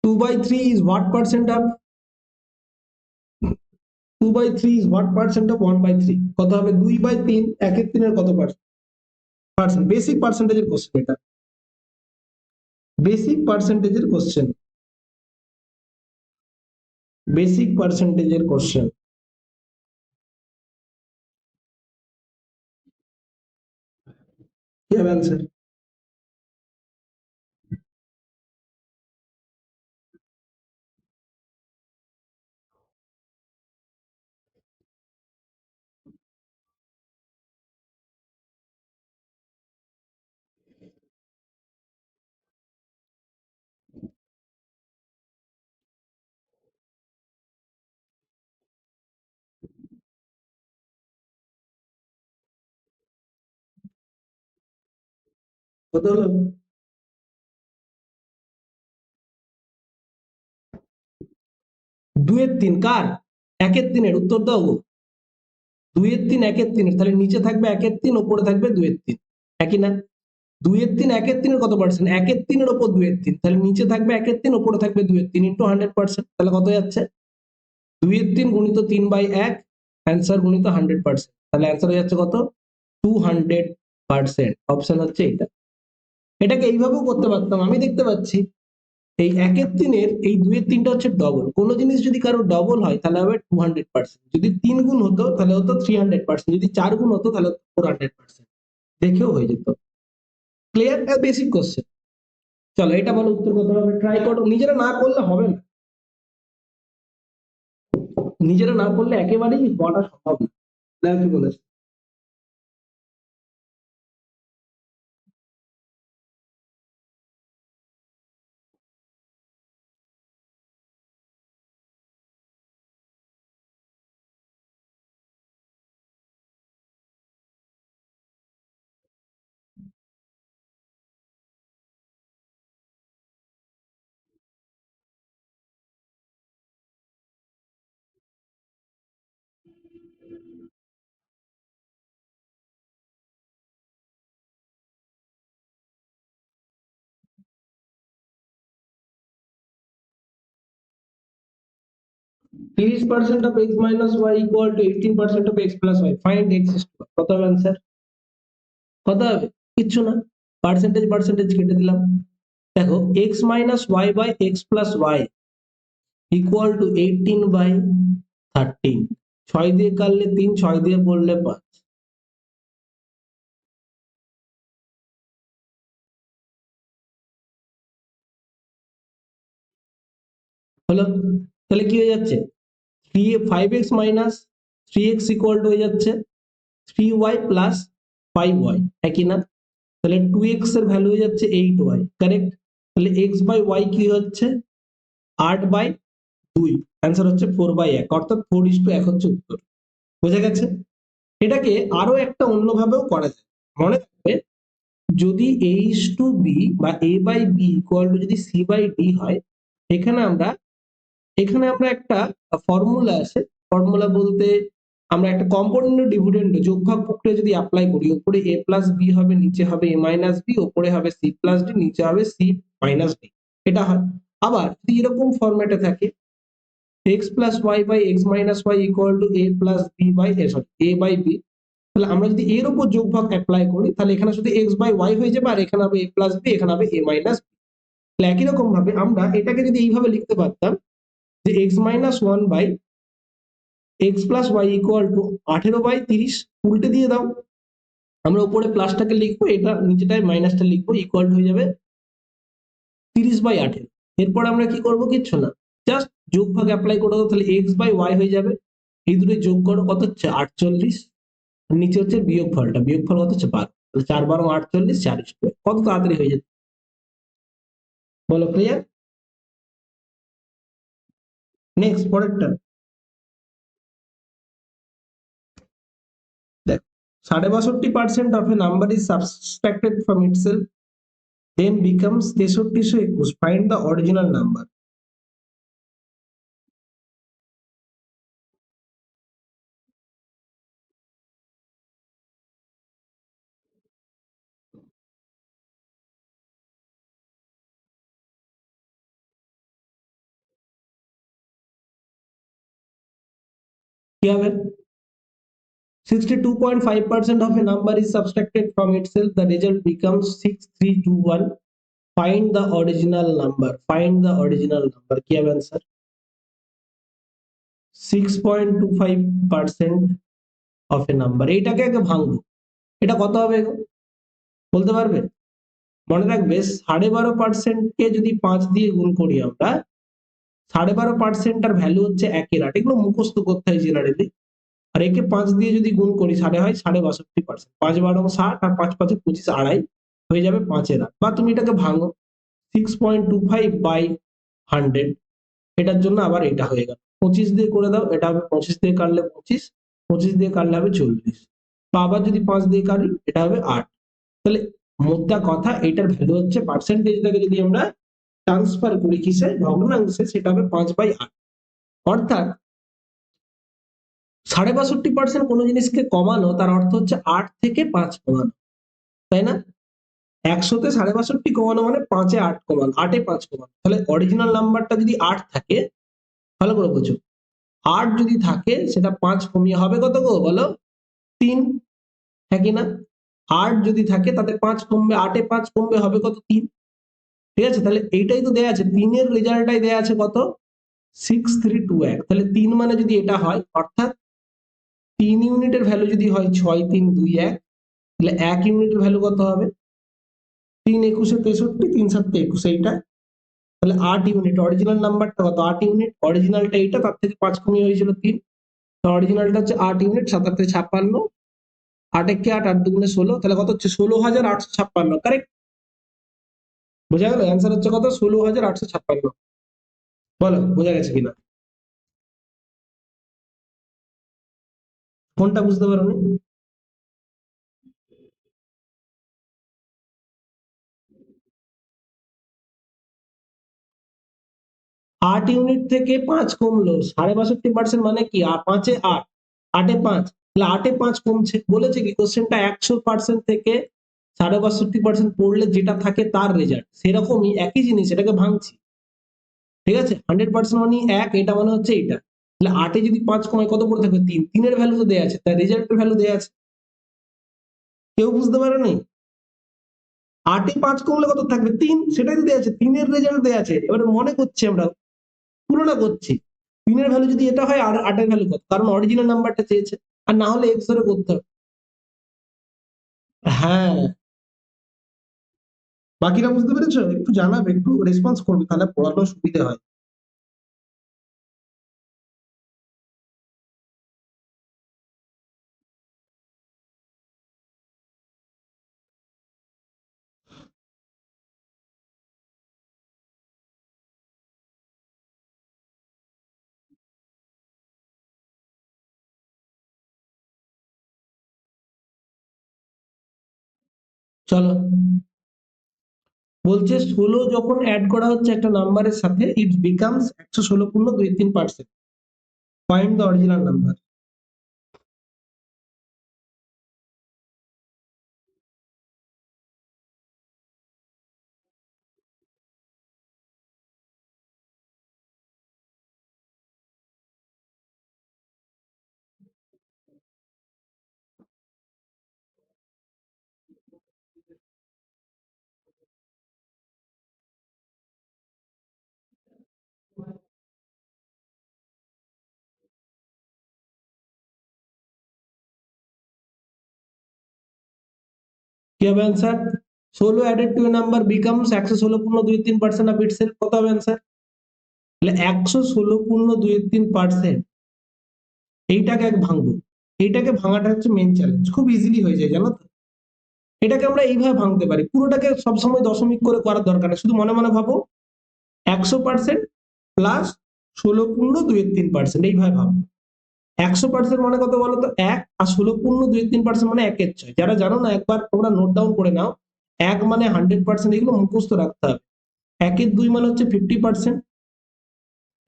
2/3 is what percent of 2/3 is what percent of 1/3? কত হবে? 2/3 1/3 এর কত পার্সেন্ট? বেসিক পার্সেন্টেজের কোশ্চেন এটা, বেসিক পার্সেন্টেজের কোশ্চেন, বেসিক পার্সেন্টেজের কোশ্চেন। কি হবে आंसर? কত হলো? 2/3 কার? 1/3 উত্তর দাও গো। 2/3 1/3, তাহলে নিচে থাকবে 1/3, উপরে থাকবে 2/3, একই না? 2/3 1/3 কত পার্সেন্ট? 1/3 উপর 2/3, তাহলে নিচে থাকবে 1/3, উপরে থাকবে 2/3 ইন্টু 100%, তাহলে কত যাচ্ছে? 2/3 গুণিত 3/1 অ্যান্সার গুণিত 100%, তাহলে অ্যান্সার হয়ে যাচ্ছে কত? 200%। অপশন হচ্ছে এটা। এটাকে এইভাবেও করতে পারতাম, আমি দেখতে পাচ্ছি এই 1/3 এই 2/3টা হচ্ছে ডবল, কোনো জিনিস যদি কারো ডবল হয় তাহলে হবে 200%, যদি 3 গুণ হতো তাহলে হতো 300%, যদি 4 গুণ হতো তাহলে 400%, দেখেও হয়ে যেত। ক্লিয়ার? Basic question. চলো এটা বলো উত্তর কত হবে, ট্রাই করো, নিজেরা না করলে হবে না, নিজেরা না করলে একেবারেই হওয়াটা সম্ভব না। দেখো কি বলেছে। তিরিশ percent of x minus y equal to 18% of x plus y, find x square, কত হবে অ্যান্সার? কত হবে? কিচ্ছু না, পার্সেন্টেজ পার্সেন্টেজ কেটে দিলাম। দেখো x minus y by x plus y equal to 18/13, 6 দিয়ে কাটলে 3, 6 দিয়ে পড়লে 5, হলো? তাহলে কি হয়ে যাচ্ছে? 5x minus 3x equal to হয়ে যাচ্ছে 3y প্লাস 5y, একই না? তাহলে 2x এর ভ্যালু হয়ে যাচ্ছে 8y, কারেক্ট? তাহলে x বাই y কি হচ্ছে? 8/2, অ্যান্সার হচ্ছে 4/1, অর্থাৎ 4:1 হচ্ছে উত্তর। বোঝা গেছে? এটাকে আরো একটা অন্যভাবেও করা যায়, মনে রাখবে, যদি h2b বা a/b ইকুয়াল টু যদি c/d হয়, এখানে আমরা একটা ফর্মুলা আছে, ফর্মুলা বলতে আমরা একটা কম্পোনেন্ট ডিভিডেন্ড যোগফল প্রক্রিয়া যদি অ্যাপ্লাই করি, উপরে a প্লাস বি হবে, নিচে হবে a মাইনাস বি, উপরে হবে c প্লাস ডি, নিচে হবে c মাইনাস ডি, এটা হয়। আবার যদি এরকম ফরম্যাটে থাকে x plus y by x minus y equal to a plus b by a by b, তাহলে আমরা যদি এর উপর যোগফল অ্যাপ্লাই করি তাহলে এখানে শুধু x বাই ওয়াই হয়ে যাবে, আর এখানে হবে a প্লাস বি, এখানে হবে a মাইনাস বি। তাহলে একই রকম ভাবে আমরা এটাকে যদি এইভাবে লিখতে পারতাম যে x minus one by x plus y equal to 18/30, উল্টে দিয়ে দাও, আমরা উপরে প্লাসটাকে লিখবো, এটা নিচেটায় মাইনাসটা লিখবো, ইকুয়াল হয়ে যাবে 30/18। এরপর আমরা কি করব? কিচ্ছু না, জাস্ট যোগভাগ অ্যাপ্লাই করে দাও, তাহলে এক্স বাই ওয়াই হয়ে যাবে, এই দুটো যোগ করো, কত হচ্ছে? 48, নিচে হচ্ছে বিয়োগফলটা, বিয়োগফল কত হচ্ছে? 12, তাহলে 4 × 48, 4 স্কয়ার, কত তাড়াতাড়ি হয়ে যাবে বলো? ক্লিয়ার? নেক্সট পরেরটা দেখ, 62% of a number is subtracted from itself then becomes 6321, find the original number। কি হবে? 62.5% of a number is subtracted from itself. The result becomes 6321. Find the original number. Find the original number. কি হবে answer? 6.25% of a number. এইটাকে আগে ভাঙবো। এটা কত হবে গো? বলতে পারবে? মনে রাখবে 12.5% কে যদি 5 দিয়ে গুণ করি আমরা, 12.5% টার ভ্যালু হচ্ছে 1 এগুলো মুখস্থ করতে হয় জেনারেলি। আর একে 5 দিয়ে যদি গুণ করি তাহলে হয় 62.5%। 5 12 60 আর 5 5 25 আড়াই হয়ে যাবে 5 বা তুমি এটাকে ভাঙো 6.25 বাই 100। এটার জন্য আবার এটা হয়ে গেল 25 দিয়ে করে দাও, এটা হবে 25 দিয়ে কাটলে 25, 25 দিয়ে কাটলে হবে 40, বা আবার যদি 5 দিয়ে কাটি এটা হবে 8। তাহলে মোদ্দা কথা এটার ভ্যালু হচ্ছে পার্সেন্টেজটাকে যদি আমরা ট্রান্সফার করি কিসে, ভগ্নাংশে, সেটা হবে 5/8। অর্থাৎ 62.5% কোনো জিনিসকে কমানো তার অর্থ হচ্ছে 8 থেকে 5 কমানো, তাই না? 100-তে 62.5 কমানো মানে 5-এ 8 কমানো, 8-এ 5 কমানো। তাহলে অরিজিনাল নাম্বারটা যদি 8 থাকে, ভালো করে বোঝো, 8 যদি থাকে সেটা 5 কমিয়ে হবে কত গো বলো? 3, হ্যাঁ কি না? 8 যদি থাকে তাতে 5 কমবে, 8-এ 5 কমবে, হবে কত? 3। ঠিক আছে, তাহলে এইটাই তো দেয়া আছে, 3 এর রেজাল্টটাই দেয়া আছে কত? 6321। তাহলে 3 মানে যদি এটা হয়, অর্থাৎ 3 ইউনিটের ভ্যালু যদি হয় 6321, তাহলে 1 ইউনিটের ভ্যালু কত হবে? 3 একুশে 63, 3 সাতে 21, এইটা। তাহলে 8 ইউনিট, অরিজিনাল নাম্বারটা কত? 8 ইউনিট। অরিজিনালটা এইটা, তার থেকে 5 কমিয়ে হয়েছিল 3, তো অরিজিনালটা হচ্ছে 8 ইউনিট। 7 8 56, 8 একে 8, 8 দুগুণে 16, তাহলে কত হচ্ছে? 16,856। কারেক্ট? বোঝা গেল? অ্যান্সার হচ্ছে কত? 16,856। বলো বোঝা গেছে কিনা? কোনটা বুঝতে পারোনি? 8 ইউনিট থেকে 5 কমলো, 62.5% মানে কি? 5-এ 8, 8-এ 5, তাহলে 8-এ 5 কমছে। বলেছে কি কোশ্চেনটা 100% থেকে 62.5% পড়লে যেটা থাকে তার রেজাল্ট, সেরকমই একই জিনিস, এটাকে ভাঙছি। ঠিক আছে, 100% মানে 1, এটা মানে হচ্ছে এইটা। তাহলে 8-এ যদি 5 কমায় কত পড়ে থাকবে? 3, 3 এর ভ্যালু তো দেয়া আছে, তার রেজাল্টের ভ্যালু দেয়া আছে। কেউ বুঝতে পারেনি? 8-এ 5 কমলে কত থাকবে? 3, সেটাই তো দেয়া আছে, 3 এর রেজাল্ট দেয়া আছে। এবারে মনে করছি আমরা, তুলনা করছি, 3 এর ভ্যালু যদি এটা হয় আর 8 এর ভ্যালু কত, কারণ অরিজিনাল নাম্বারটা চেয়েছে। আর না হলে এক্স ধরে করতে হবে। হ্যাঁ, বাকিরা বুঝতে পেরেছো? একটু জানাবে, একটু রেসপন্স করবে, তাহলে পড়ানো সুবিধা হয়। চলো, বলছে 16 যখন অ্যাড করা হচ্ছে একটা নাম্বারের সাথে, it becomes 116.23%। Find the original number. কি হবে answer? 16 added to A number becomes 116.23% of itself. কত হবে অ্যান্সার? তাহলে 116.23%, এইটাকে এক ভাঙবো। এইটাকে ভাঙাটা হচ্ছে মেন চ্যালেঞ্জ, খুব ইজিলি হয়ে যায় জানো তো। এটাকে আমরা এইভাবে ভাঙতে পারি, পুরোটাকে সবসময় দশমিক করে করার দরকার নেই, শুধু মনে মনে ভাবো 100% প্লাস 16.23%, এইভাবে ভাবো। 100% মানে কত বলো তো? 1, আর 16.23% মানে 1/6। যারা জানো না একবার তোমরা নোট ডাউন করে নাও। 1 মানে 100%, এগুলো মুখস্থ রাখতে হবে। 1/2 মানে হচ্ছে 50%,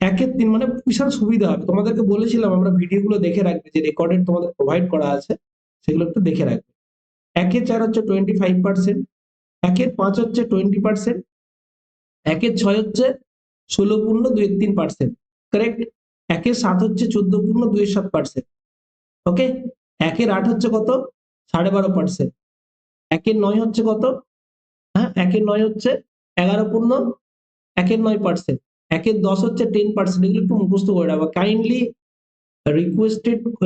1/3 মানে বিশাল সুবিধা হবে। তোমাদেরকে বলেছিলাম আমরা ভিডিওগুলো দেখে রাখবে, যে রেকর্ডেড তোমাদের প্রোভাইড করা আছে, সেগুলো একটু দেখে রাখবে। 1/4 হচ্ছে 25%, 1/5 হচ্ছে 20%, 1/6 হচ্ছে 16.23%। কারেক্ট? 1/7 হচ্ছে 14.27%। ওকে, 1-8 হচ্ছে কত 12.5%, 1-9 হচ্ছে কত, হ্যাঁ 1-9 হচ্ছে 11.1-9%, 1-10 হচ্ছে 10%। এগুলো একটু মুখস্থ করে রাখবো কাইন্ডলি,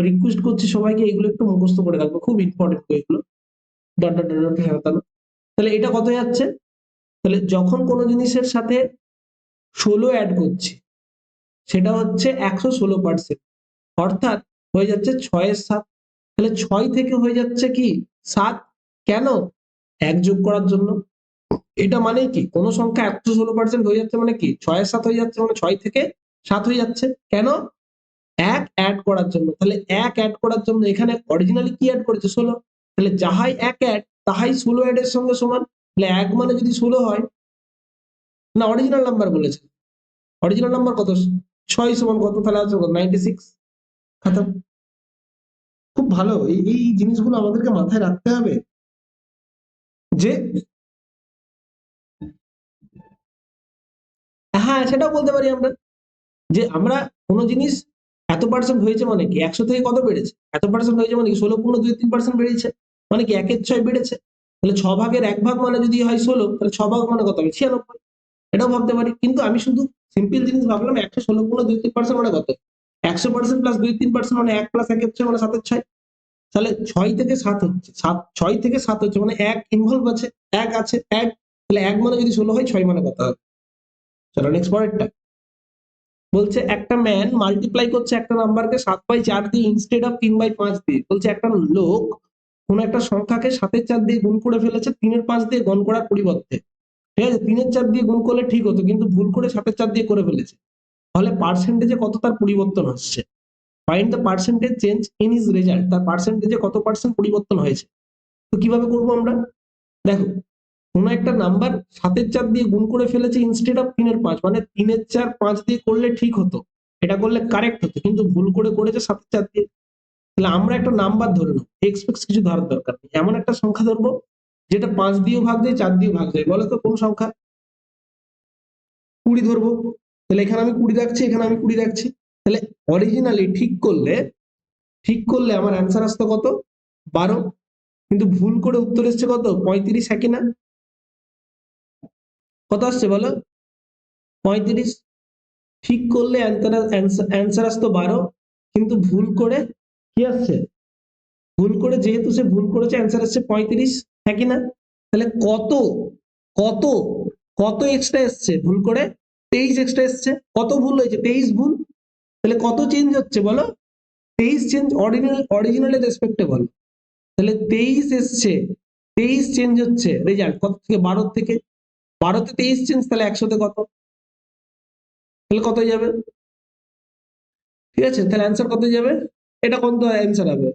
রিকোয়েস্ট করছি সবাইকে এগুলো একটু মুখস্থ করে রাখবো, খুব ইম্পর্টেন্ট এগুলো। ডট ডট ডট সাজানো। তাহলে এটা কত যাচ্ছে, তাহলে যখন কোনো জিনিসের সাথে 16 অ্যাড করছি সেটা হচ্ছে 116%, অর্থাৎ হয়ে যাচ্ছে 6-7। তাহলে 6 থেকে হয়ে যাচ্ছে কি 7, কেন, 1 যোগ করার জন্য। এটা মানে কি কোন সংখ্যা 116% হয়ে যাচ্ছে মানে কি 6-7 হয়ে যাচ্ছে, মানে 6 থেকে 7 হয়ে যাচ্ছে, কেন, 1 অ্যাড করার জন্য। তাহলে 1 অ্যাড করার জন্য এখানে অরিজিনালি কি অ্যাড করেছে 16, তাহলে যাহাই 1 অ্যাড তাহাই 16 অ্যাড এর সঙ্গে সমান। তাহলে 1 মানে যদি 16 হয়, না অরিজিনাল নাম্বার বলেছে, অরিজিনাল নাম্বার কত 6 সমান কত, তাহলে আছে 96, খতম। খুব ভালো, এই জিনিসগুলো আমাদেরকে মাথায় রাখতে হবে যে, হ্যাঁ সেটাও বলতে পারি আমরা যে আমরা কোনো জিনিস এত পার্সেন্ট হয়েছে মানে কি 100 থেকে কত বেড়েছে, এত পার্সেন্ট হয়েছে মানে কি 16.23% বেড়েছে, মানে কি 1/6 বেড়েছে। তাহলে 6/1 মানে যদি হয় 16, তাহলে 6 ভাগ মানে কত হবে 96, এটাও ভাবতে পারি। কিন্তু আমি শুধু সিম্পল জিনিস ভাবলাম 116.23% মানে কত, 100% প্লাস 2-3% মানে 1 প্লাস 1/6 মানে 7/6। তাহলে 6 থেকে 7 হচ্ছে 7, 6 থেকে 7 হচ্ছে মানে 1 ইনভলভ আছে, 1 আছে, 1, তাহলে 1 মানে যদি 16 হয় 6 মানে কত হবে। চলো নেক্সট পরেরটা বলছে, একটা ম্যান মাল্টিপ্লাই করছে একটা নাম্বারকে 7/4 দিয়ে ইনস্টেড অফ 3/5 দিয়ে। বলছে একটা লোক কোন একটা সংখ্যাকে 7/4 দিয়ে গুণ করে ফেলেছে 3/5 দিয়ে গুণ করার পরিবর্তে। ঠিক আছে, 3/4 দিয়ে গুণ করলে ঠিক হতো, কিন্তু ভুল করে 7/4 দিয়ে করে ফেলেছে। তাহলে পার্সেন্টেজে কত তার পরিবর্তন হচ্ছে, find the percentage change in his result, তার পার্সেন্টেজে কত পার্সেন্ট পরিবর্তন হয়েছে। তো কিভাবে করবো আমরা, দেখো কোন একটা নাম্বার 7/4 দিয়ে গুণ করে ফেলেছে ইনস্টেড অফ 3/5, মানে 3/4 5 দিয়ে করলে ঠিক হতো, এটা করলে কারেক্ট হতো, কিন্তু ভুল করে করেছে 7/4 দিয়ে। তাহলে আমরা একটা নাম্বার ধরে নেবো, এক্সপেক্ট কিছু ধরার দরকার নেই, এমন একটা সংখ্যা ধরবো যেটা 5 দিয়েও ভাগ যায় 4 দিয়েও ভাগ যায়, বলো তো কোন সংখ্যা, 20 ধরবো। তাহলে এখানে আমি 20 রাখছি, এখানে আমি 20 রাখছি। তাহলে অরিজিনালি ঠিক করলে আমার অ্যান্সার আসতো কত 12, কিন্তু ভুল করে উত্তর এসছে কত 35, একই না, কত আসছে বলো 35। ঠিক করলে অ্যান্সার আসতো 12, কিন্তু ভুল করে কি আসছে, ভুল করে যেহেতু সে ভুল করেছে অ্যান্সার আসছে 35, হ্যাঁ কি না। তাহলে কত কত কত এক্সট্রা এসছে ভুল করে, 23 এক্সট্রা এসছে, কত ভুল হয়েছে 23 ভুল। তাহলে কত চেঞ্জ হচ্ছে বলো, 23 চেঞ্জ অরিজিনালের রেসপেক্টে বলো। তাহলে 23 এসছে, 23 চেঞ্জ হচ্ছে রেজাল্ট কত থেকে 12 থেকে, 12তে 23 চেঞ্জ, তাহলে 100তে কত, তাহলে কত হয়ে যাবে, ঠিক আছে। তাহলে অ্যান্সার কত হয়ে যাবে, এটা কত অ্যান্সার হবে,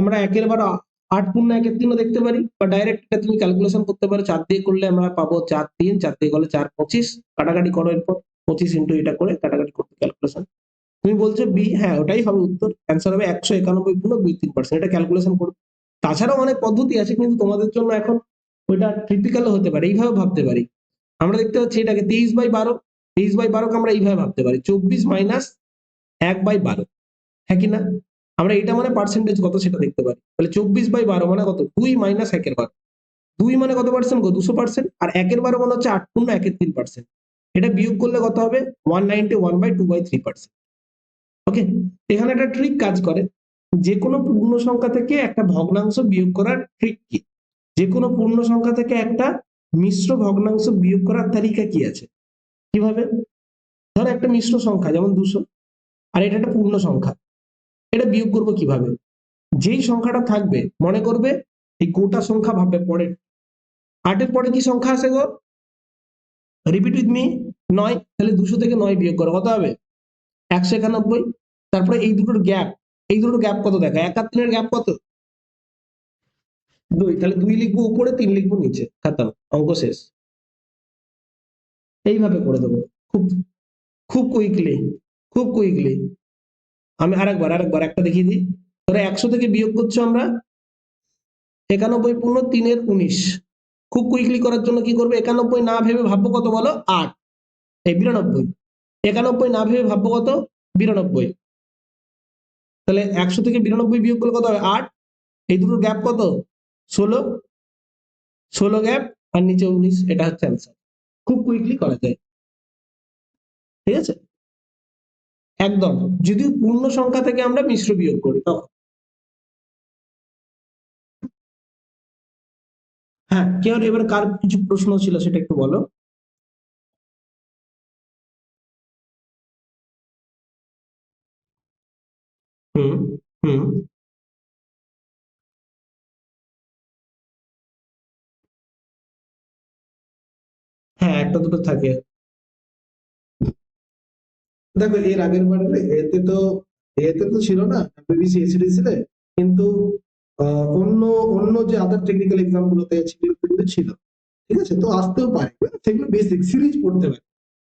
আমরা 1/8 8×1 দেখতে পারি, বা ডাইরেক্ট এটা তুমি ক্যালকুলেশন করতে পারো, 4 দিয়ে করলে আমরা পাবো 4×3, 4 দিয়ে করলে 4×25, কাটাকাটি করো, এরপর 25 ইন্টু এটা করে কাটাকাটি করতে ক্যালকুলেশন। তুমি বলছো বি, হ্যাঁ ওটাই হবে উত্তর, অ্যান্সার হবে 191.23%, এটা ক্যালকুলেশন করো। তাছাড়াও অনেক পদ্ধতি আছে, কিন্তু তোমাদের জন্য এখন ওইটা ট্রিপিক্যাল হতে পারে, এইভাবে ভাবতে পারি। আমরা দেখতে পাচ্ছি এটাকে 23/12, 23/12কে আমরা এইভাবে ভাবতে পারি 24 মাইনাস 1/12, হ্যাঁ কি না। আমরা এটা মানে পার্সেন্টেজ কত সেটা দেখতে পারি। তাহলে 24/12 মানে কত 2 মাইনাস 1/12, 2 মানে কত পার্সেন্ট গো 200%, আর 1/12 মানে হচ্ছে 8×1/3%, এটা বিয়োগ করলে কত হবে 191/2/3%। ওকে, এখানে একটা ট্রিক কাজ করে, যে কোনো পূর্ণ সংখ্যা থেকে একটা ভগ্নাংশ বিয়োগ করার ট্রিক কি, যে কোনো পূর্ণ সংখ্যা থেকে একটা মিশ্র ভগ্নাংশ বিয়োগ করার তালিকা কি আছে, কিভাবে, ধরো একটা মিশ্র সংখ্যা যেমন 200, আর এটা একটা পূর্ণ সংখ্যা, এটা বিয়োগ করবো কিভাবে, যেই সংখ্যাটা থাকবে মনে করবে এই গোটা সংখ্যা ভাববে পরে, 8-এর পরে কি সংখ্যা আছে গো, রিপিট উইথ মি, 9, তাহলে 200 থেকে 9 বিয়োগ করো কত হবে 191। তারপরে এই দুটোর গ্যাপ কত দেখো, 1 আর 3-এর গ্যাপ কত 2, তাহলে 2 লিখবো উপরে, 3 লিখবো নিচে, খতম, অঙ্ক শেষ। এইভাবে করে দেবো, খুব খুব কুইকলি, খুব কুইকলি। আমি আরেকবার একটা দেখিয়ে দিই। ধরো 100 থেকে বিয়োগ করছো আমরা 91 × 3 = 19, খুব কুইকলি করার জন্য কি করবে, 91 না ভেবে ভাববো কত বলো 8, এই 92, 91 না ভেবে ভাববো কত 92, তাহলে 100 থেকে 92 বিয়োগ করলে কত হবে? 8। এই দুটোর গ্যাপ কত? 16। 16 গ্যাপ আর নিচে 19, এটা হচ্ছে অ্যান্সার। খুব কুইকলি করা যায়, ঠিক আছে? একদম, যদি পূর্ণ সংখ্যা থেকে আমরা মিশ্র বিয়োগ করি তখন। হ্যাঁ, কেউ এবার কার কিছু প্রশ্ন ছিল সেটা একটু বলো। হুম। হুম। হ্যাঁ, একটা দুটো থাকে। দেখো এর আগের বারে এতে তো ছিল না বিবিসি এসিডিসি তে, কিন্তু অন্য অন্য যে আদার টেকনিক্যাল এক্সাম গুলোতে সেগুলো কিন্তু ছিল। ঠিক আছে, তো আসতেও পারে, সেগুলো বেসিক সিরিজ পড়তে পারে,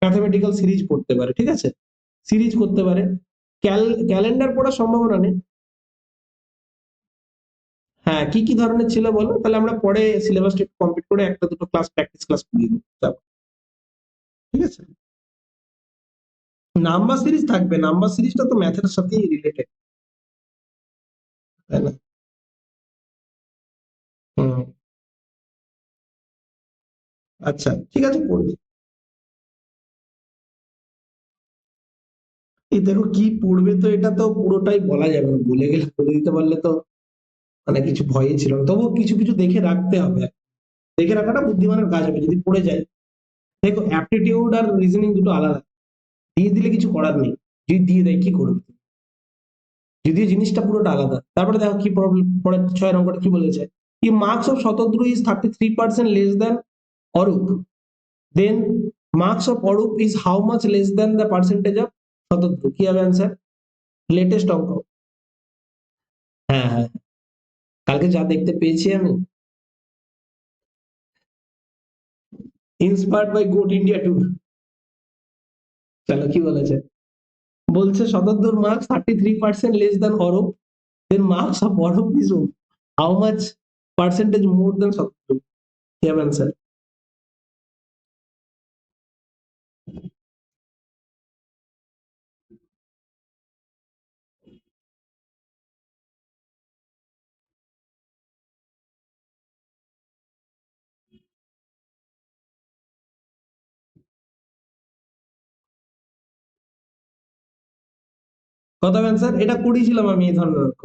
ম্যাথমেটিক্যাল সিরিজ পড়তে পারে, ঠিক আছে, সিরিজ করতে পারে। ক্যালেন্ডার পড়ার সম্ভাবনা নেই। হ্যাঁ, কি কি ধরনের ছিল বলো, তাহলে আমরা পরে সিলেবাসটা একটু কমপ্লিট করে একটা দুটো ক্লাস প্র্যাকটিস ক্লাস করিয়ে দেবো, ঠিক আছে। নাম্বার সিরিজ থাকবে, নাম্বার সিরিজটা তো ম্যাথের সাথেই রিলেটেড, তাই না? হুম। আচ্ছা, ঠিক আছে, পড়বে। এই দেখো কি পড়বে, তো এটা তো পুরোটাই বলা যাবে না, বলে গেলে বলে দিতে পারলে তো মানে কিছু ভয়ই ছিল না। তবুও কিছু কিছু দেখে রাখতে হবে, দেখে রাখাটা বুদ্ধিমানের কাজ হবে যদি পড়ে যায়। দেখো অ্যাপটিটিউড আর রিজনিং দুটো আলাদা, দিয়ে দিলে কিছু করার নেই, যদি দিয়ে দেয় কি করবে, যদিও জিনিসটা পুরোটা আলাদা। তারপরে দেখো কি প্রবলেম পরে 6 নম্বরটা কি বলেছে, কি marks of Shatadru is 33% less than Arup, then marks of Arup is how much less than the percentage of Shatadru, কি হবে অ্যান্সার? লেটেস্ট অঙ্ক। হ্যাঁ হ্যাঁ, কালকে যা দেখতে পেয়েছি আমি, inspired by good India tour. চলো কি বলেছে, বলছে শতদ্রুর marks 33% less than Arup, then marks of Arup is how much percentage more than Shatadru, কি হবে অ্যান্সার? কত হবে অ্যান্সার? এটা করেছিলাম আমি এই ধরনের অঙ্ক।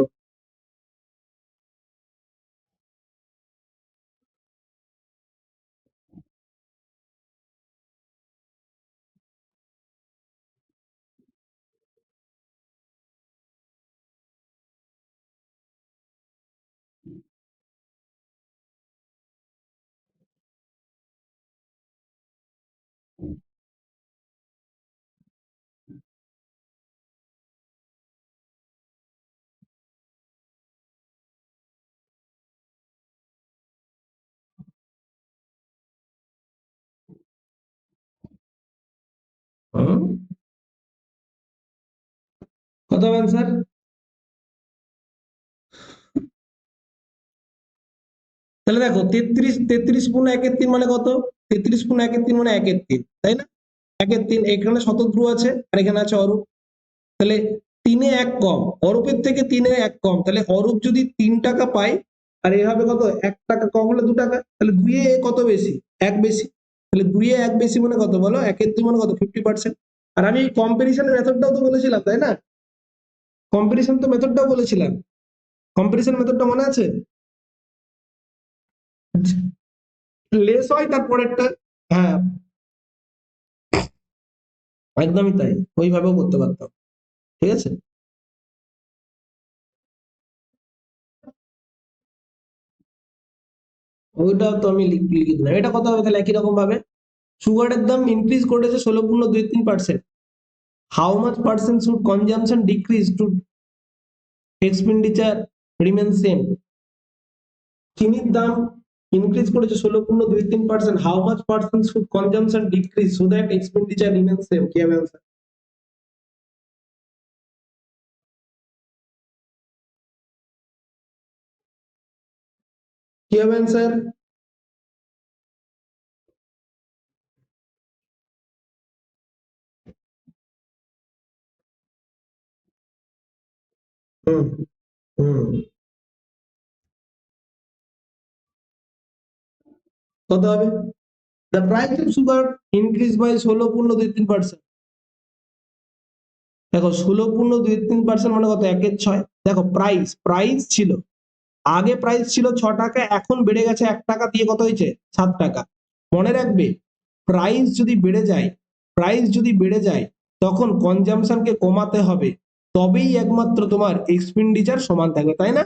হুম, কত হবে অ্যান্সার? তাহলে দেখো 33 গুণ 1/3 মানে কত? 33 গুণ 1/3 মানে 1/3, তাই না? 1/3, এখানে শতদ্রু আছে আর এখানে আছে অরূপ, তাহলে 3-এ 1 কম, অরূপের থেকে 3-এ 1 কম, তাহলে অরূপ যদি 3 টাকা পায় আর এভাবে কত 1 টাকা কম হলে 2 টাকা, তাহলে 2-এ কত বেশি? 1 বেশি, তাহলে 2-এ 1 বেশি মানে কত বলো? 1/2 মানে কত? 50%। আর আমি কম্পারিশন মেথডটাও তো বলেছিলাম, তাই না? কম্পারিশন তো মেথডটাও বলেছিলাম, কম্পারিশন মেথডটা মনে আছে? লেস হয় তারপরেরটা। হ্যাঁ, একদমই তাই, ওইভাবেও করতে পারতাম, ঠিক আছে। ওইটা তো আমি লিখে দিলাম, এটা কত হবে তাহলে একই রকম ভাবে? সুগারের দাম ইনক্রিজ করেছে 16.23%, how much percent should consumption decrease to expenditure remain same. চিনির দাম ইনক্রিজ করেছে 16.23%, how much percent should consumption decrease so that expenditure remain same, কি হবে answer? কি হবে অ্যান্সার? হুম হুম কত হবে? The price of sugar increase by 16.23%। দেখো 16.23% মানে কত, 1/6। দেখো প্রাইস প্রাইস ছিল, আগে প্রাইস ছিল 6 টাকা, এখন বেড়ে গেছে 1 টাকা দিয়ে, কত হয়েছে 7 টাকা। মনে রাখবে, প্রাইস যদি বেড়ে যায়, প্রাইস যদি বেড়ে যায় তখন কনজাম্পশনকে কমাতে হবে, তবেই একমাত্র তোমার এক্সপেন্ডিচার সমান থাকবে, তাই না?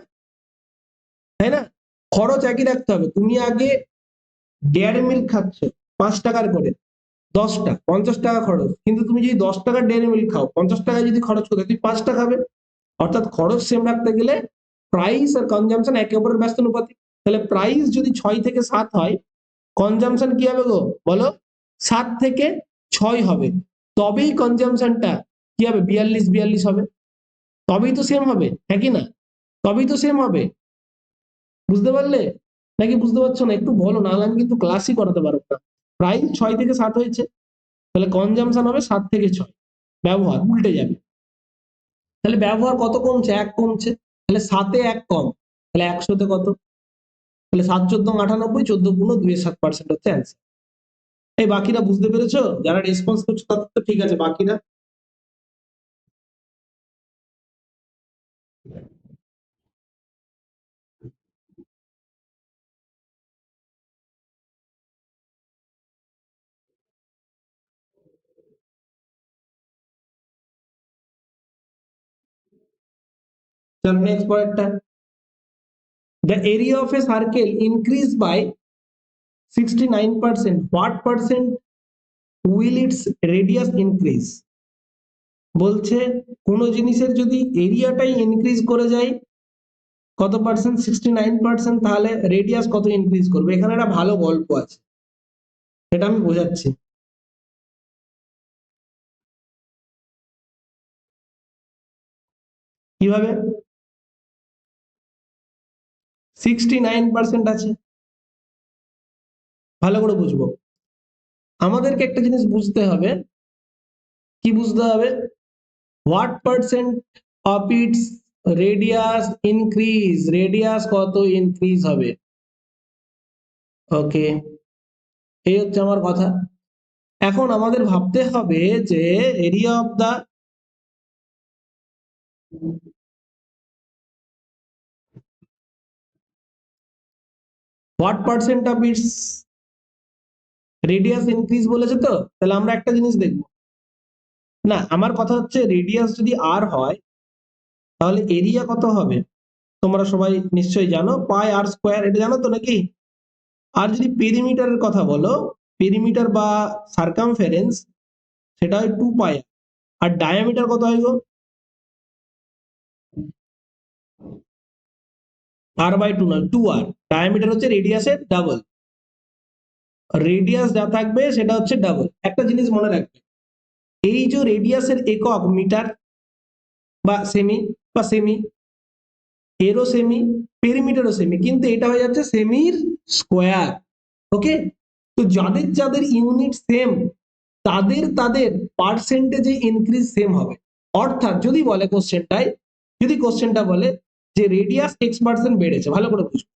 তাই না? খরচ একই রাখতে হবে। তুমি আগে ডেয়ারি মিল্ক খাচ্ছ 5 টাকার করে, 10টা 50 টাকা খরচ, কিন্তু তুমি যদি 10 টাকার ডেয়ারি মিল্ক খাও, 50 টাকা যদি খরচ করতে, তুমি 5টা খাবে। অর্থাৎ খরচ সেম রাখতে গেলে প্রাইস আর কনজাম্পশন একে অপরের ব্যস্তানুপাতিক। তাহলে প্রাইস যদি 6 থেকে 7 হয়, কনজাম্পশন কি হবে গো বলো, 7 থেকে 6 হবে। তবেই কনজাম্পশনটা কি হবে, 42 42 হবে। তবেই তো সেম হবে, হ্যাঁ কি না? তবেই তো সেম হবে। বুঝতে পারলে নাকি বুঝতে পারছো না? একটু বলো, নাহলে আমি কিন্তু ক্লাসই করাতে পারবো না। প্রাইস 6 থেকে 7 হয়েছে, তাহলে কনজাম্পশন হবে 7 থেকে 6। ব্যবহার উল্টে যাবে। তাহলে ব্যবহার কত কমছে, 1 কমছে। তাহলে 7-এ 1 কম, তাহলে 100-তে কত? তাহলে 7 14 98, 14 গুণ 2-7% হচ্ছে অ্যান্সার। এই বাকিরা বুঝতে পেরেছো? যারা রেসপন্স করছো তাদের তো ঠিক আছে, বাকিরা? চলো নেক্সট পরেরটা। The area of a circle increase by 69%, what percent will its radius increase? বলছে কোন জিনিসের যদি এরিয়াটাই ইনক্রিজ করে যায় কত পার্সেন্ট, 69%, তাহলে রেডিয়াস কত ইনক্রিজ করবে? এখানে একটা ভালো গল্প আছে, সেটা আমি বোঝাচ্ছি। কিভাবে? 69% আছে, ভালো করে বুঝবো। আমাদেরকে একটা জিনিস বুঝতে হবে, কি বুঝতে হবে? What percent of its radius increase, radius কত ইনক্রিজ হবে। ওকে, এই হচ্ছে আমার কথা। এখন আমাদের ভাবতে হবে যে area of the, what percent of its radius increase বলেছে, তো তাহলে আমরা একটা জিনিস দেখবো। না, আমার কথা হচ্ছে রেডিয়াস যদি আর হয় তাহলে এরিয়া কত হবে? তোমরা সবাই নিশ্চয়ই জানো, পাই আর স্কোয়ার, এটা জানো তো নাকি? আর যদি পেরিমিটারের কথা বলো, পেরিমিটার বা সার্কামফারেন্স, সেটা হয় 2 পাই। আর ডায়ামিটার কত হয় গো? r/2 নয়, 2r। ডায়ামিটার হচ্ছে রেডিয়াসের ডাবল, রেডিয়াস যা থাকবে সেটা হচ্ছে ডাবল। একটা জিনিস মনে রাখবে, এই যে রেডিয়াসের একক মিটার বা সেমি, বা সেমি, এরও সেমি, পেরিমিটারও সেমি, কিন্তু এটা হয়ে যাচ্ছে সেমির স্কোয়ার। ওকে, তো যাদের যাদের ইউনিট সেম, তাদের তাদের পার্সেন্টেজে ইনক্রিজ সেম হবে। অর্থাৎ যদি বলে কোশ্চেনটায়, যদি কোশ্চেনটা বলে যে রেডিয়াস x% বেড়েছে, ভালো করে বুঝো,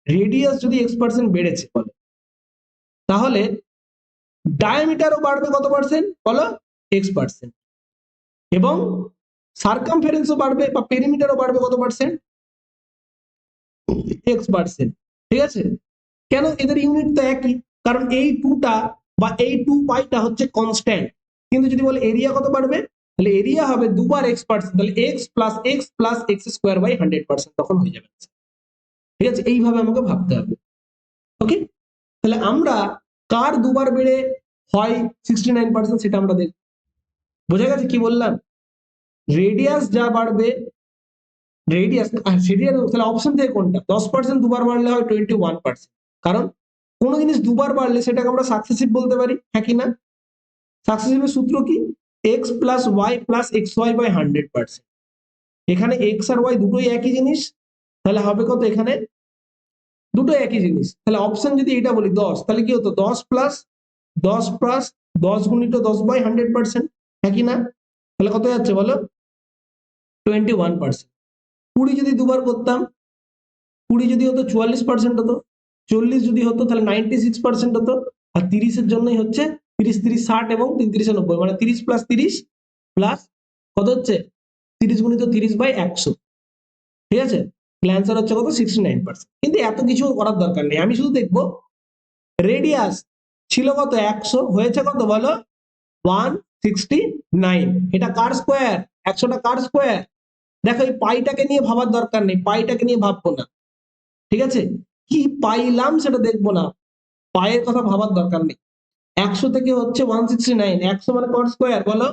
রেডিয়াস যদি x% বেড়েছে বলে, তাহলে ডায়ামিটারও বাড়বে কত পার্সেন্ট বলো, x%। এবং সার্কামফারেন্সও বাড়বে বা পেরিমিটারও বাড়বে কত পার্সেন্ট, x%। ঠিক আছে? কেন? এদের ইউনিট তো একই, কারণ এই টুটা বা এই 2 পাইটা হচ্ছে কনস্ট্যান্ট। কিন্তু যদি বলে এরিয়া কত বাড়বে, তাহলে এরিয়া হবে 2 বার x%, তাহলে x+x+x² 100%, তখন হয়ে যাবে। ঠিক আছে? এইভাবে আমাকে ভাবতে হবে। ওকে, তাহলে আমরা কার 2 বার বেড়ে হয় 69%, সেটা আমরা দেখব। বোঝা গেছে কি বললাম? রেডিয়াস যা বাড়বে, রেডিয়াস, সেটা তাহলে অপশন থেকে কোনটা, 10% 2 বার বাড়লে হয় 21%। কারণ কোনো জিনিস 2 বার বাড়লে সেটাকে আমরা সাকসেসিভ বলতে পারি, হ্যাঁ কি না? সাকসেসিভের সূত্র কি, x+y+xy/100%। এখানে এক্স আর ওয়াই দুটোই একই জিনিস, তাহলে হবে কত এখানে, দুটো একই জিনিস। তাহলে অপশন যদি এটা বলি 10, তাহলে কি হতো, 10+10+10 × 10/100%, হ্যাঁ কি না? তাহলে কত যাচ্ছে বলো, 21%। 20 যদি দুবার করতাম, 20 যদি হতো 44% হতো, 40 যদি হতো তাহলে 96% হতো, আর 30-এর জন্যই হচ্ছে 30 30 60 এবং 3 3 90, মানে 30 প্লাস 30 প্লাস কত হচ্ছে 30 গুণিত 30/100। ঠিক আছে, অ্যান্সার হচ্ছে কত 69%। কিন্তু এত কিছু করার দরকার নেই, আমি শুধু দেখবো রেডিয়াস ছিল কত 100, হয়েছে কত বলো 169। এটা কার স্কোয়ার, 100টা কার স্কোয়ার। দেখো এই পাইটাকে নিয়ে ভাবার দরকার নেই, পাইটাকে নিয়ে ভাববো না। ঠিক আছে, কি পাইলাম সেটা দেখবো না, পায়ের কথা ভাবার দরকার নেই। 100 থেকে হচ্ছে 169, 100 মানে কট স্কোয়ার বলো,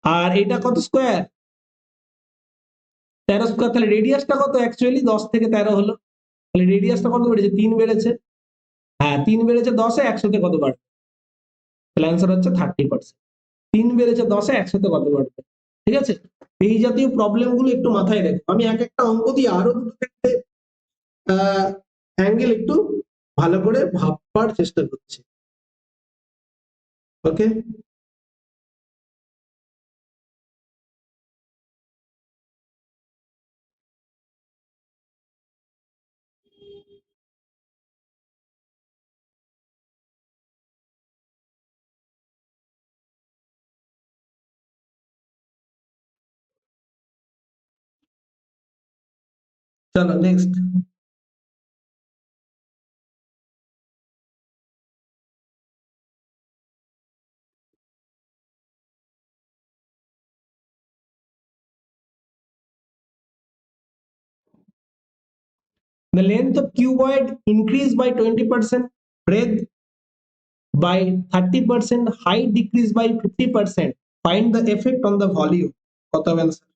আর এটা কত স্কোয়ার 13 স্কোয়ার। তাহলে রেডিয়াসটা কত, অ্যাকচুয়ালি 10 থেকে 13 হলো, তাহলে রেডিয়াসটা কত বেড়েছে 3 বেড়েছে। হ্যাঁ 3 বেড়েছে 10-এ, 100-তে কত বাড়বে, তাহলে অ্যান্সার হচ্ছে 30%। 3 বেড়েছে 10-এ, 100-তে কত বাড়বে। ঠিক আছে, এই জাতীয় প্রবলেম গুলো একটু মাথায় রেখো। আমি এক একটা অঙ্ক দিয়ে আরো দুটো তিনটে অ্যাঙ্গেল একটু ভালো করে ভাববার চেষ্টা করছি। ওকে, চলো next. The length of cuboid increased by 20%, breadth by 30%, height decreased by 50%. Find the effect on the volume. কত হবে answer?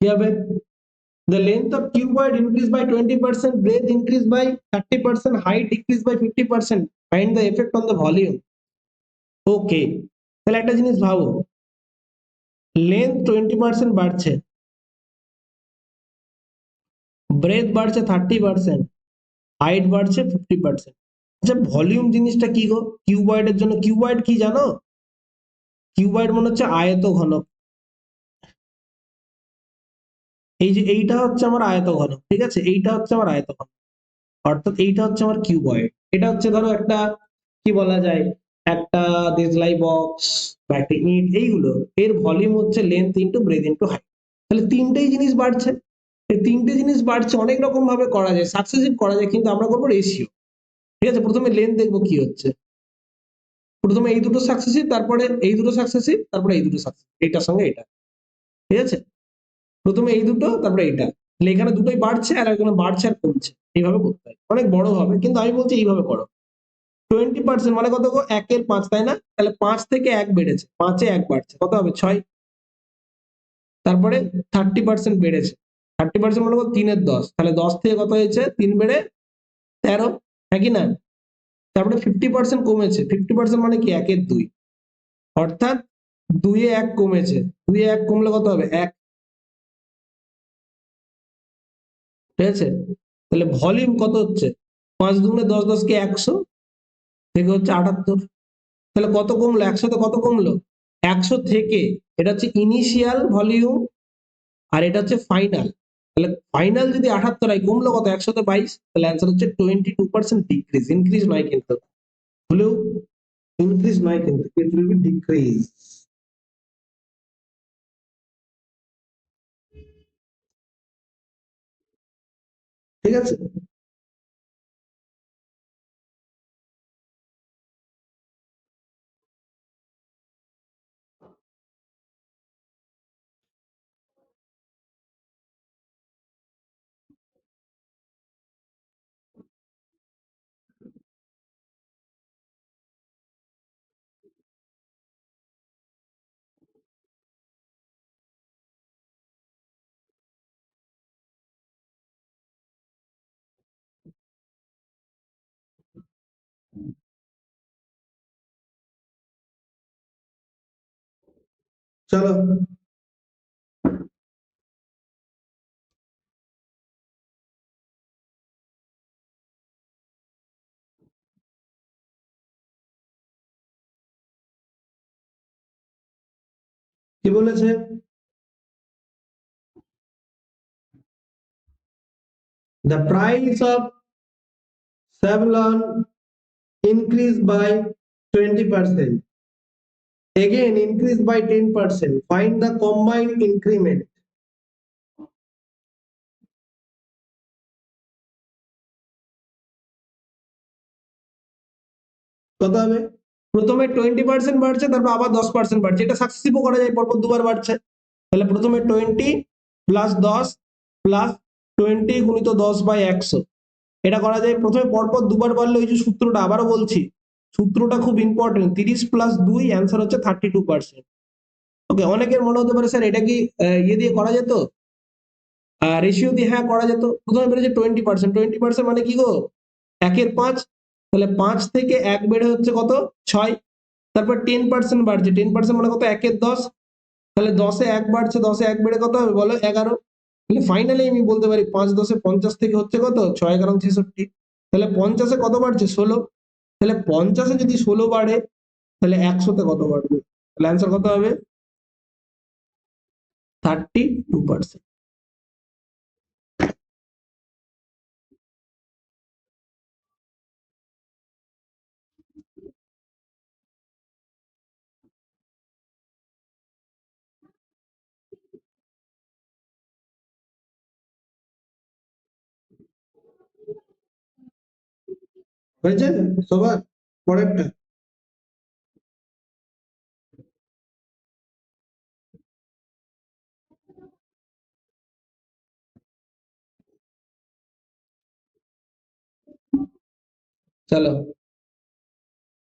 কি হবে? The length of cuboid increased by 20%, breadth increased by 30%, height decreased by 50%. Find the effect on the volume. ওকে, তাহলে একটা জিনিস ভাবো, length 20% বাড়ছে, breadth বাড়ছে 30%, হাইট বাড়ছে 50%। আচ্ছা ভলিউম জিনিসটা কি গো? কিউবয়েডের জন্য কিউবয়েড কি জানো? কিউবয়েড মনে হচ্ছে আয়ত ঘনক। এই যে এইটা হচ্ছে আমার আয়ত ঘনক, ঠিক আছে, এইটা হচ্ছে আমার আয়ত ঘনক, অর্থাৎ এইটা হচ্ছে আমার কিউবয়েড। এটা হচ্ছে ধরো একটা কি বলা যায়, একটা দেশলাই বক্স বা একটা ইট, এইগুলো এর ভলিউম হচ্ছে length into breadth into height. তাহলে তিনটেই জিনিস বাড়ছে, এই তিনটে জিনিস বাড়ছে, অনেক রকম ভাবে করা যায়, সাকসেসিভ করা যায়, কিন্তু আমরা করবো রেশিও। ঠিক আছে, প্রথমে লেন্থ দেখবো কি হচ্ছে, প্রথমে এই দুটো সাকসেসিভ, তারপরে এই দুটো সাকসেসিভ, তারপরে এই দুটো সাকসেসিভ, এইটার সঙ্গে এটা। ঠিক আছে, প্রথমে এই দুটো তারপরে এইটা, তাহলে এখানে দুটোই বাড়ছে আর এখানে বাড়ছে আর কমছে, এইভাবে করতে হয়, অনেক বড় হবে, কিন্তু আমি বলছি এইভাবে করো। 20% মানে কত গো, 1/5, তাই না? তাহলে 5 থেকে 1 বেড়েছে, 5-এ 1 বাড়ছে, কত হবে 6। তারপরে 30% বেড়েছে, 30% মানে কত 3-এর 10, তাহলে 10 থেকে কত হয়েছে 3 বেড়ে 13, হ্যাঁ কি না? তারপরে 50% কমেছে, 50% মানে কি 1/2, অর্থাৎ 2-এ 1 কমেছে, 2-এ 1 কমলে কত হবে 1। ঠিক আছে, তাহলে ভলিউম কত হচ্ছে 5 দুগুণে 10, 10 কে 100 থেকে হচ্ছে 78। তাহলে কত কমলো 100 তে, কত কমলো 100 থেকে, এটা হচ্ছে ইনিশিয়াল ভলিউম আর এটা হচ্ছে ফাইনাল। তাহলে ফাইনাল যদি 78 হয়, কমলো কত 100 তে 22, তাহলে অ্যান্সার হচ্ছে 22% ডিক্রিজ, ইনক্রিজ নয় কিন্তু, হলেও ইনক্রিজ নয় কিন্তু, ইট উইল বি ডিক্রিজ। ঠিক আছে, চলো, কি বলেছে? The price of Savlon increased by 20%. Again, increased by 10%. Find the combined increment. কত হবে? প্রথমে 20% বাড়ছে, তারপর আবার 10% বাড়ছে। এটা সাকসেসিভও করা যায়, পরপর দুবার বাড়ছে। তাহলে প্রথমে 20 প্লাস 10 প্লাস 20 গুণিত 10/100, এটা করা যায়। প্রথমে পরপর দুবার বাড়লে ওই যে সূত্রটা, আবারও বলছি, সূত্রটা খুব ইম্পর্টেন্ট। 30 প্লাস 2 অ্যান্সার হচ্ছে 32%। ওকে, অনেকের মনে হতে পারে স্যার এটা কি ইয়ে দিয়ে করা যেত, রেশিও দিয়ে? হ্যাঁ, করা যেত। প্রথমে বেড়েছে 20%, 20% মানে কি গো, 1/5। তাহলে 5 থেকে 1 বেড়ে হচ্ছে কত, 6। তারপর 10% বাড়ছে, 10% মানে কত, 1/10। তাহলে 10-এ 1 বাড়ছে, 10-এ 1 বেড়ে কত হবে বলো, 11। তাহলে ফাইনালি আমি বলতে পারি 5×10 = 50 থেকে হচ্ছে কত, 6×11 = 66। তাহলে 50-এ কত বাড়ছে, 16। তাহলে 50-এ যদি 16 বাড়ে, তাহলে 100-তে কত বাড়বে? তাহলে অ্যান্সার কত হবে, 32%। হয়েছে সবার? পরেরটা, চলো।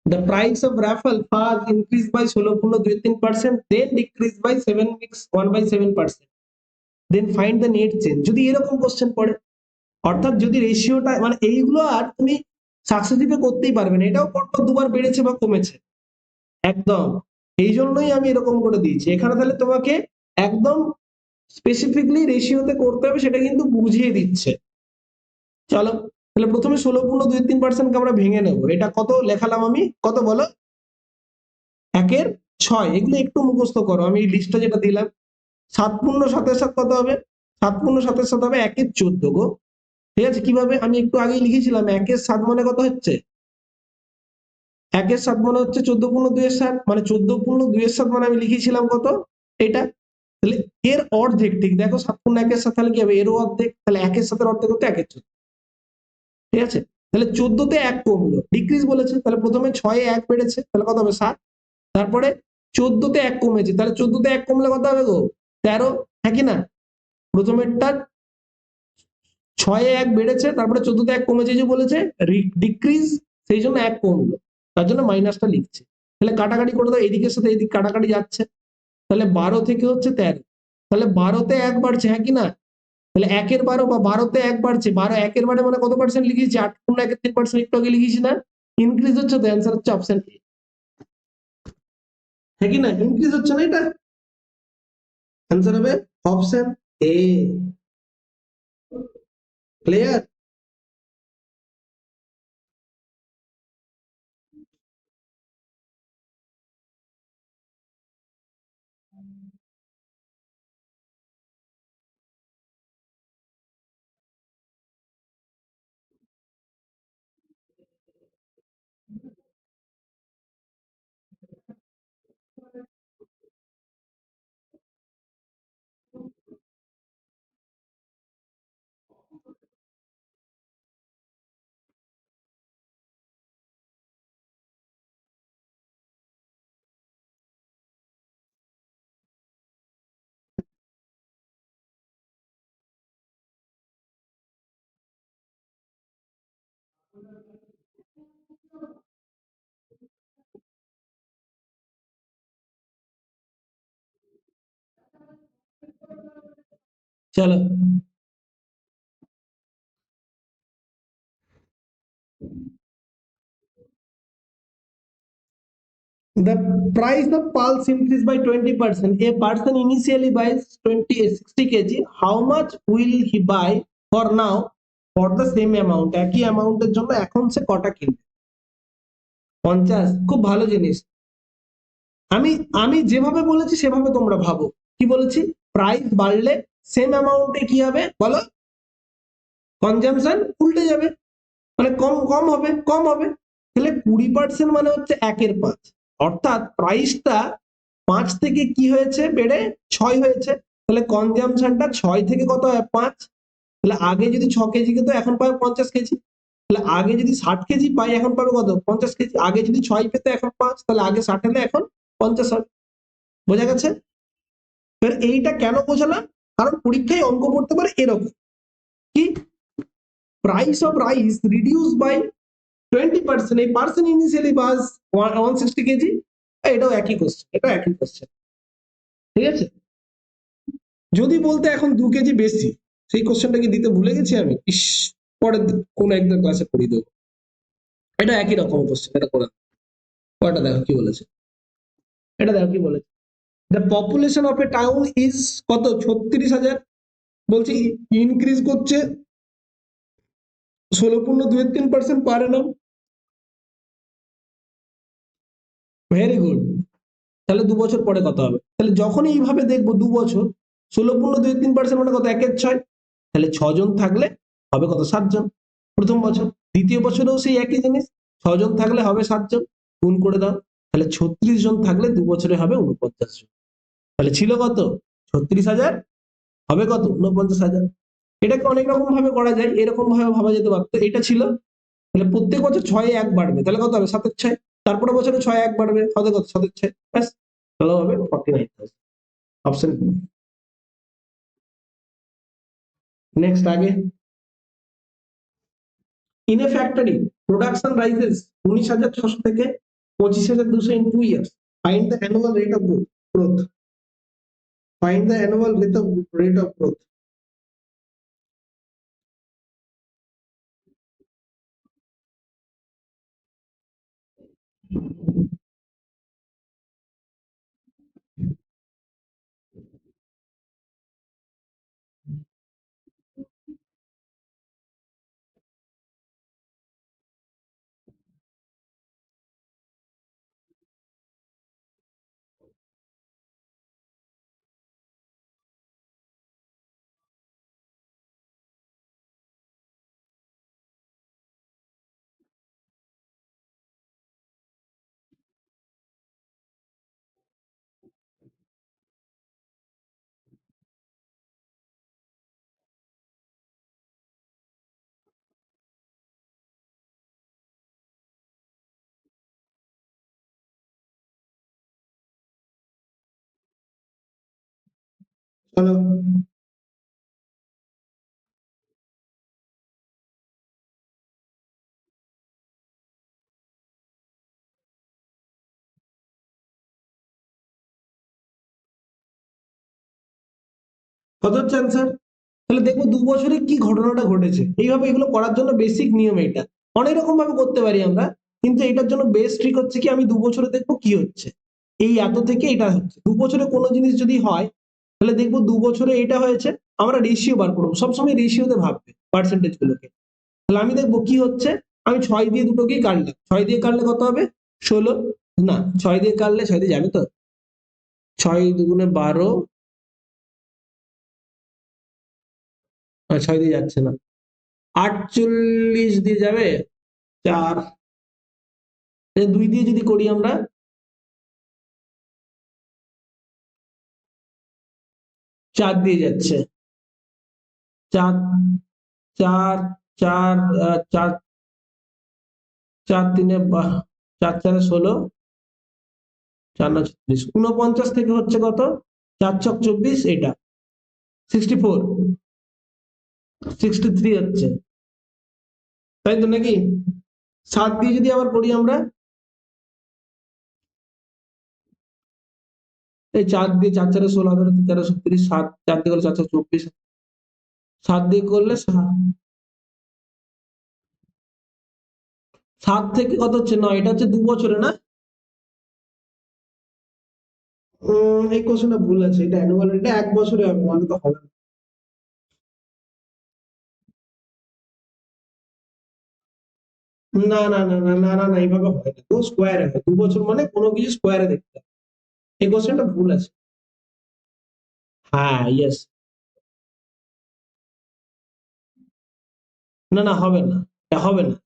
The price of raffle fast increased by 16.23%, then decreased by 1/7%. Then find the net change. যদি এরকম কোশ্চেন পড়ে, অর্থাৎ যদি রেশিওটা মানে এইগুলো আর তুমি সাকসেসিভে করতেই পারবে না, এটাও পরপর দুবার বেড়েছে বা কমেছে একদম। এই জন্যই আমি এরকম করে দিয়েছি এখানে। তাহলে তোমাকে একদম স্পেসিফিকলি রেশিওতে করতে হবে, সেটা কিন্তু বুঝিয়ে দিচ্ছে। চলো, তাহলে প্রথমে 16.23%কে আমরা ভেঙে নেবো। এটা কত লেখালাম আমি, কত বলো, 1/6। এগুলো একটু মুখস্থ করো, আমি লিস্টটা যেটা দিলাম। 7×7 কত হবে, 7×7 হবে 1/14 গো। ঠিক আছে, কিভাবে, আমি একটু আগেই লিখেছিলাম, 1/7 মানে কত হচ্ছে, 1/7 মানে হচ্ছে 14×2=7, মানে 14×2=7 মানে আমি লিখেছিলাম কত, এটা। তাহলে এর অর্ধেক, ঠিক দেখো, 7×1=7, তাহলে কি হবে, এরও অর্ধেক। তাহলে 1/7 অর্ধেক হচ্ছে 1/14। ঠিক আছে, তাহলে 14-তে 1 কমলো, ডিক্রিজ বলেছে, তাহলে প্রথমে 6-এ 1 বেড়েছে, তাহলে কত হবে, 7। তারপরে 14-তে 1 কমেছে, তাহলে 14-তে 1 কমলে কত হবে গো, 13। হ্যাঁ কি না? প্রথমেরটা 6-এ 1 বেড়েছে, তারপরে 14-তে 1 কমেছে, যে বলেছে ডিক্রিজ, সেই জন্য 1 কমলো, তার জন্য মাইনাসটা লিখছে। তাহলে কাটাকাটি করে দাও, এদিকের সাথে এদিক কাটাকাটি যাচ্ছে। তাহলে 12 থেকে হচ্ছে 13। তাহলে 12-তে 1 বাড়ছে, হ্যাঁ কি না? তাহলে 1/12 বা 12-তে 1 বাড়ছে, 12 1-এর বাড়ে মানে কত পার্সেন্ট লিখেছি, 8×1=3%, একটু আগে লিখেছি না, ইনক্রিজ হচ্ছে। তো অ্যান্সার হচ্ছে অপশন এ। হ্যাঁ কি না, ইনক্রিজ হচ্ছে না এটা, অ্যান্সার হবে অপশন এ। ক্লিয়ার? চলো, the price of pulse increased by 20%. A person initially buys 60 kg. How much will he buy for now for the same amount? একই অ্যামাউন্টের জন্য এখন সে কটা কিনবে? 50। খুব ভালো জিনিস। আমি আমি যেভাবে বলেছি সেভাবে তোমরা ভাবো। কি বলেছি? প্রাইস বাড়লে সেম অ্যামাউন্টে কি হবে বলো? কনজাম্পশন উল্টে যাবে, মানে কম কম হবে, কম হবে। তাহলে 20% মানে হচ্ছে 1/5। অর্থাৎ প্রাইসটা 5 থেকে কি হয়েছে, বেড়ে 6 হয়েছে। তাহলে কনজাম্পশনটা 6 থেকে কত হয়, 5। তাহলে আগে যদি 6 কেজি তো এখন পাবে 50 কেজি। তাহলে আগে যদি 60 কেজি পাই এখন পাবে কত, 50 কেজি। আগে যদি 6 পেতে এখন 5, তাহলে আগে 60 হলে এখন 50 হবে। বোঝা গেছে? এবার এইটা কেন বোঝালাম? কারণ পরীক্ষায় অঙ্ক করতে পারে এরকম, কি price of rice reduce by 20%, এই পার্সন ইনিশিয়ালি বাস 160 কেজি। এটাও একই কোশ্চেন, এটা একই কোশ্চেন। ঠিক আছে? যদি বলতে এখন 2 কেজি বেশি, সেই কোশ্চেনটা কি দিতে ভুলে গেছি আমি, ইস, পরের কোন একদিন ক্লাসে করিয়ে দেবো। এটা একই রকম কোশ্চেন, এটা করে কয়টা দেখো কি বলেছে, এটা দেখো কি বলেছে। The population of a town is কত, 36,000। বলছি ইনক্রিজ করছে 16.23% পার annum। Very good. তাহলে 2 বছর পরে কত হবে? তাহলে যখনই এইভাবে দেখবো 2 বছর, 16.23% মানে কত, 1/6। তাহলে 6 জন থাকলে হবে কত, 7 জন প্রথম বছর। দ্বিতীয় বছরেও সেই একই জিনিস, 6 জন থাকলে হবে 7 জন, গুণ করে দাও। তাহলে 36 জন থাকলে 2 বছরে হবে 49 জন। তাহলে ছিল কত, 36,000, হবে কত, 49,000। এটাকে অনেক রকম ভাবে করা যায়, এরকম ভাবে ভাবা যেতে পারতো, এটা ছিল। তাহলে প্রত্যেক বছর 6 এ 1 বাড়বে, তাহলে কত হবে, 7/6। তারপরে বছরে 6 এ 1 বাড়বে, হবে কত, 7/6। ব্যাস, তাহলে হবে 49,000। অপশন নেক্সট আগে। In a factory production rises 19,600 থেকে 25,200 in 2 years. Find the annual rate of growth. Find the annual rate of growth. চলো, কত হচ্ছে অ্যান্সার? তাহলে দেখবো 2 বছরে কি ঘটনাটা ঘটেছে। এইভাবে এগুলো করার জন্য বেসিক নিয়ম এটা। অনেক রকম ভাবে করতে পারি আমরা, কিন্তু এটার জন্য বেস্ট ট্রিক হচ্ছে কি, আমি 2 বছরে দেখবো কি হচ্ছে, এই এত থেকে এটা হচ্ছে। 2 বছরে কোনো জিনিস যদি হয়, তাহলে দেখবো 2 বছরে এটা হয়েছে, আমরা রেশিও বার করবো। সবসময় রেশিওতে ভাববে পার্সেন্টেজ গুলোকে। তাহলে আমি দেখবো কি হচ্ছে, আমি 6 দিয়ে দুটোকেই কাটলাম, 6 দিয়ে কাটলে কত হবে, 16। না, 6 দিয়ে কাটলে 6 দিয়ে যাবে তো, 6 × 2 = 12, 6 দিয়ে যাচ্ছে না, 48 দিয়ে যাবে, 4। 2 দিয়ে যদি করি আমরা, 4 দিয়ে যাচ্ছে, 4, 4, 4, 4, 4 × 3 = 4, 4 = 16, 4 × 9 = 36, 49 থেকে হচ্ছে কত, 4 × 4 = 24, এটা 64, 63 হচ্ছে, তাই তো নাকি? 7 দিয়ে যদি আবার করি আমরা, এই 4 দিয়ে, 4, 4 = 16, 11, 3, 4 = 36, 7, 4 দিয়ে করলে 4, 4 = 24, 7 দিয়ে করলে 7 থেকে কত হচ্ছে, 9, এটা হচ্ছে 2 বছরে না? এই কোশ্চেনটা ভুল আছে, এটা অ্যানুয়াল, এটা 1 বছরে হবে, মানে তো হবে না। না না না না না না না, এইভাবে হয় না, তো স্কোয়ারে হয়, 2 বছর মানে কোনো কিছু স্কোয়ারে দেখতে হবে। এই কোশ্চেনটা ভুল আছে। হ্যাঁ, ইয়েস। না না, হবে না, এটা হবে না।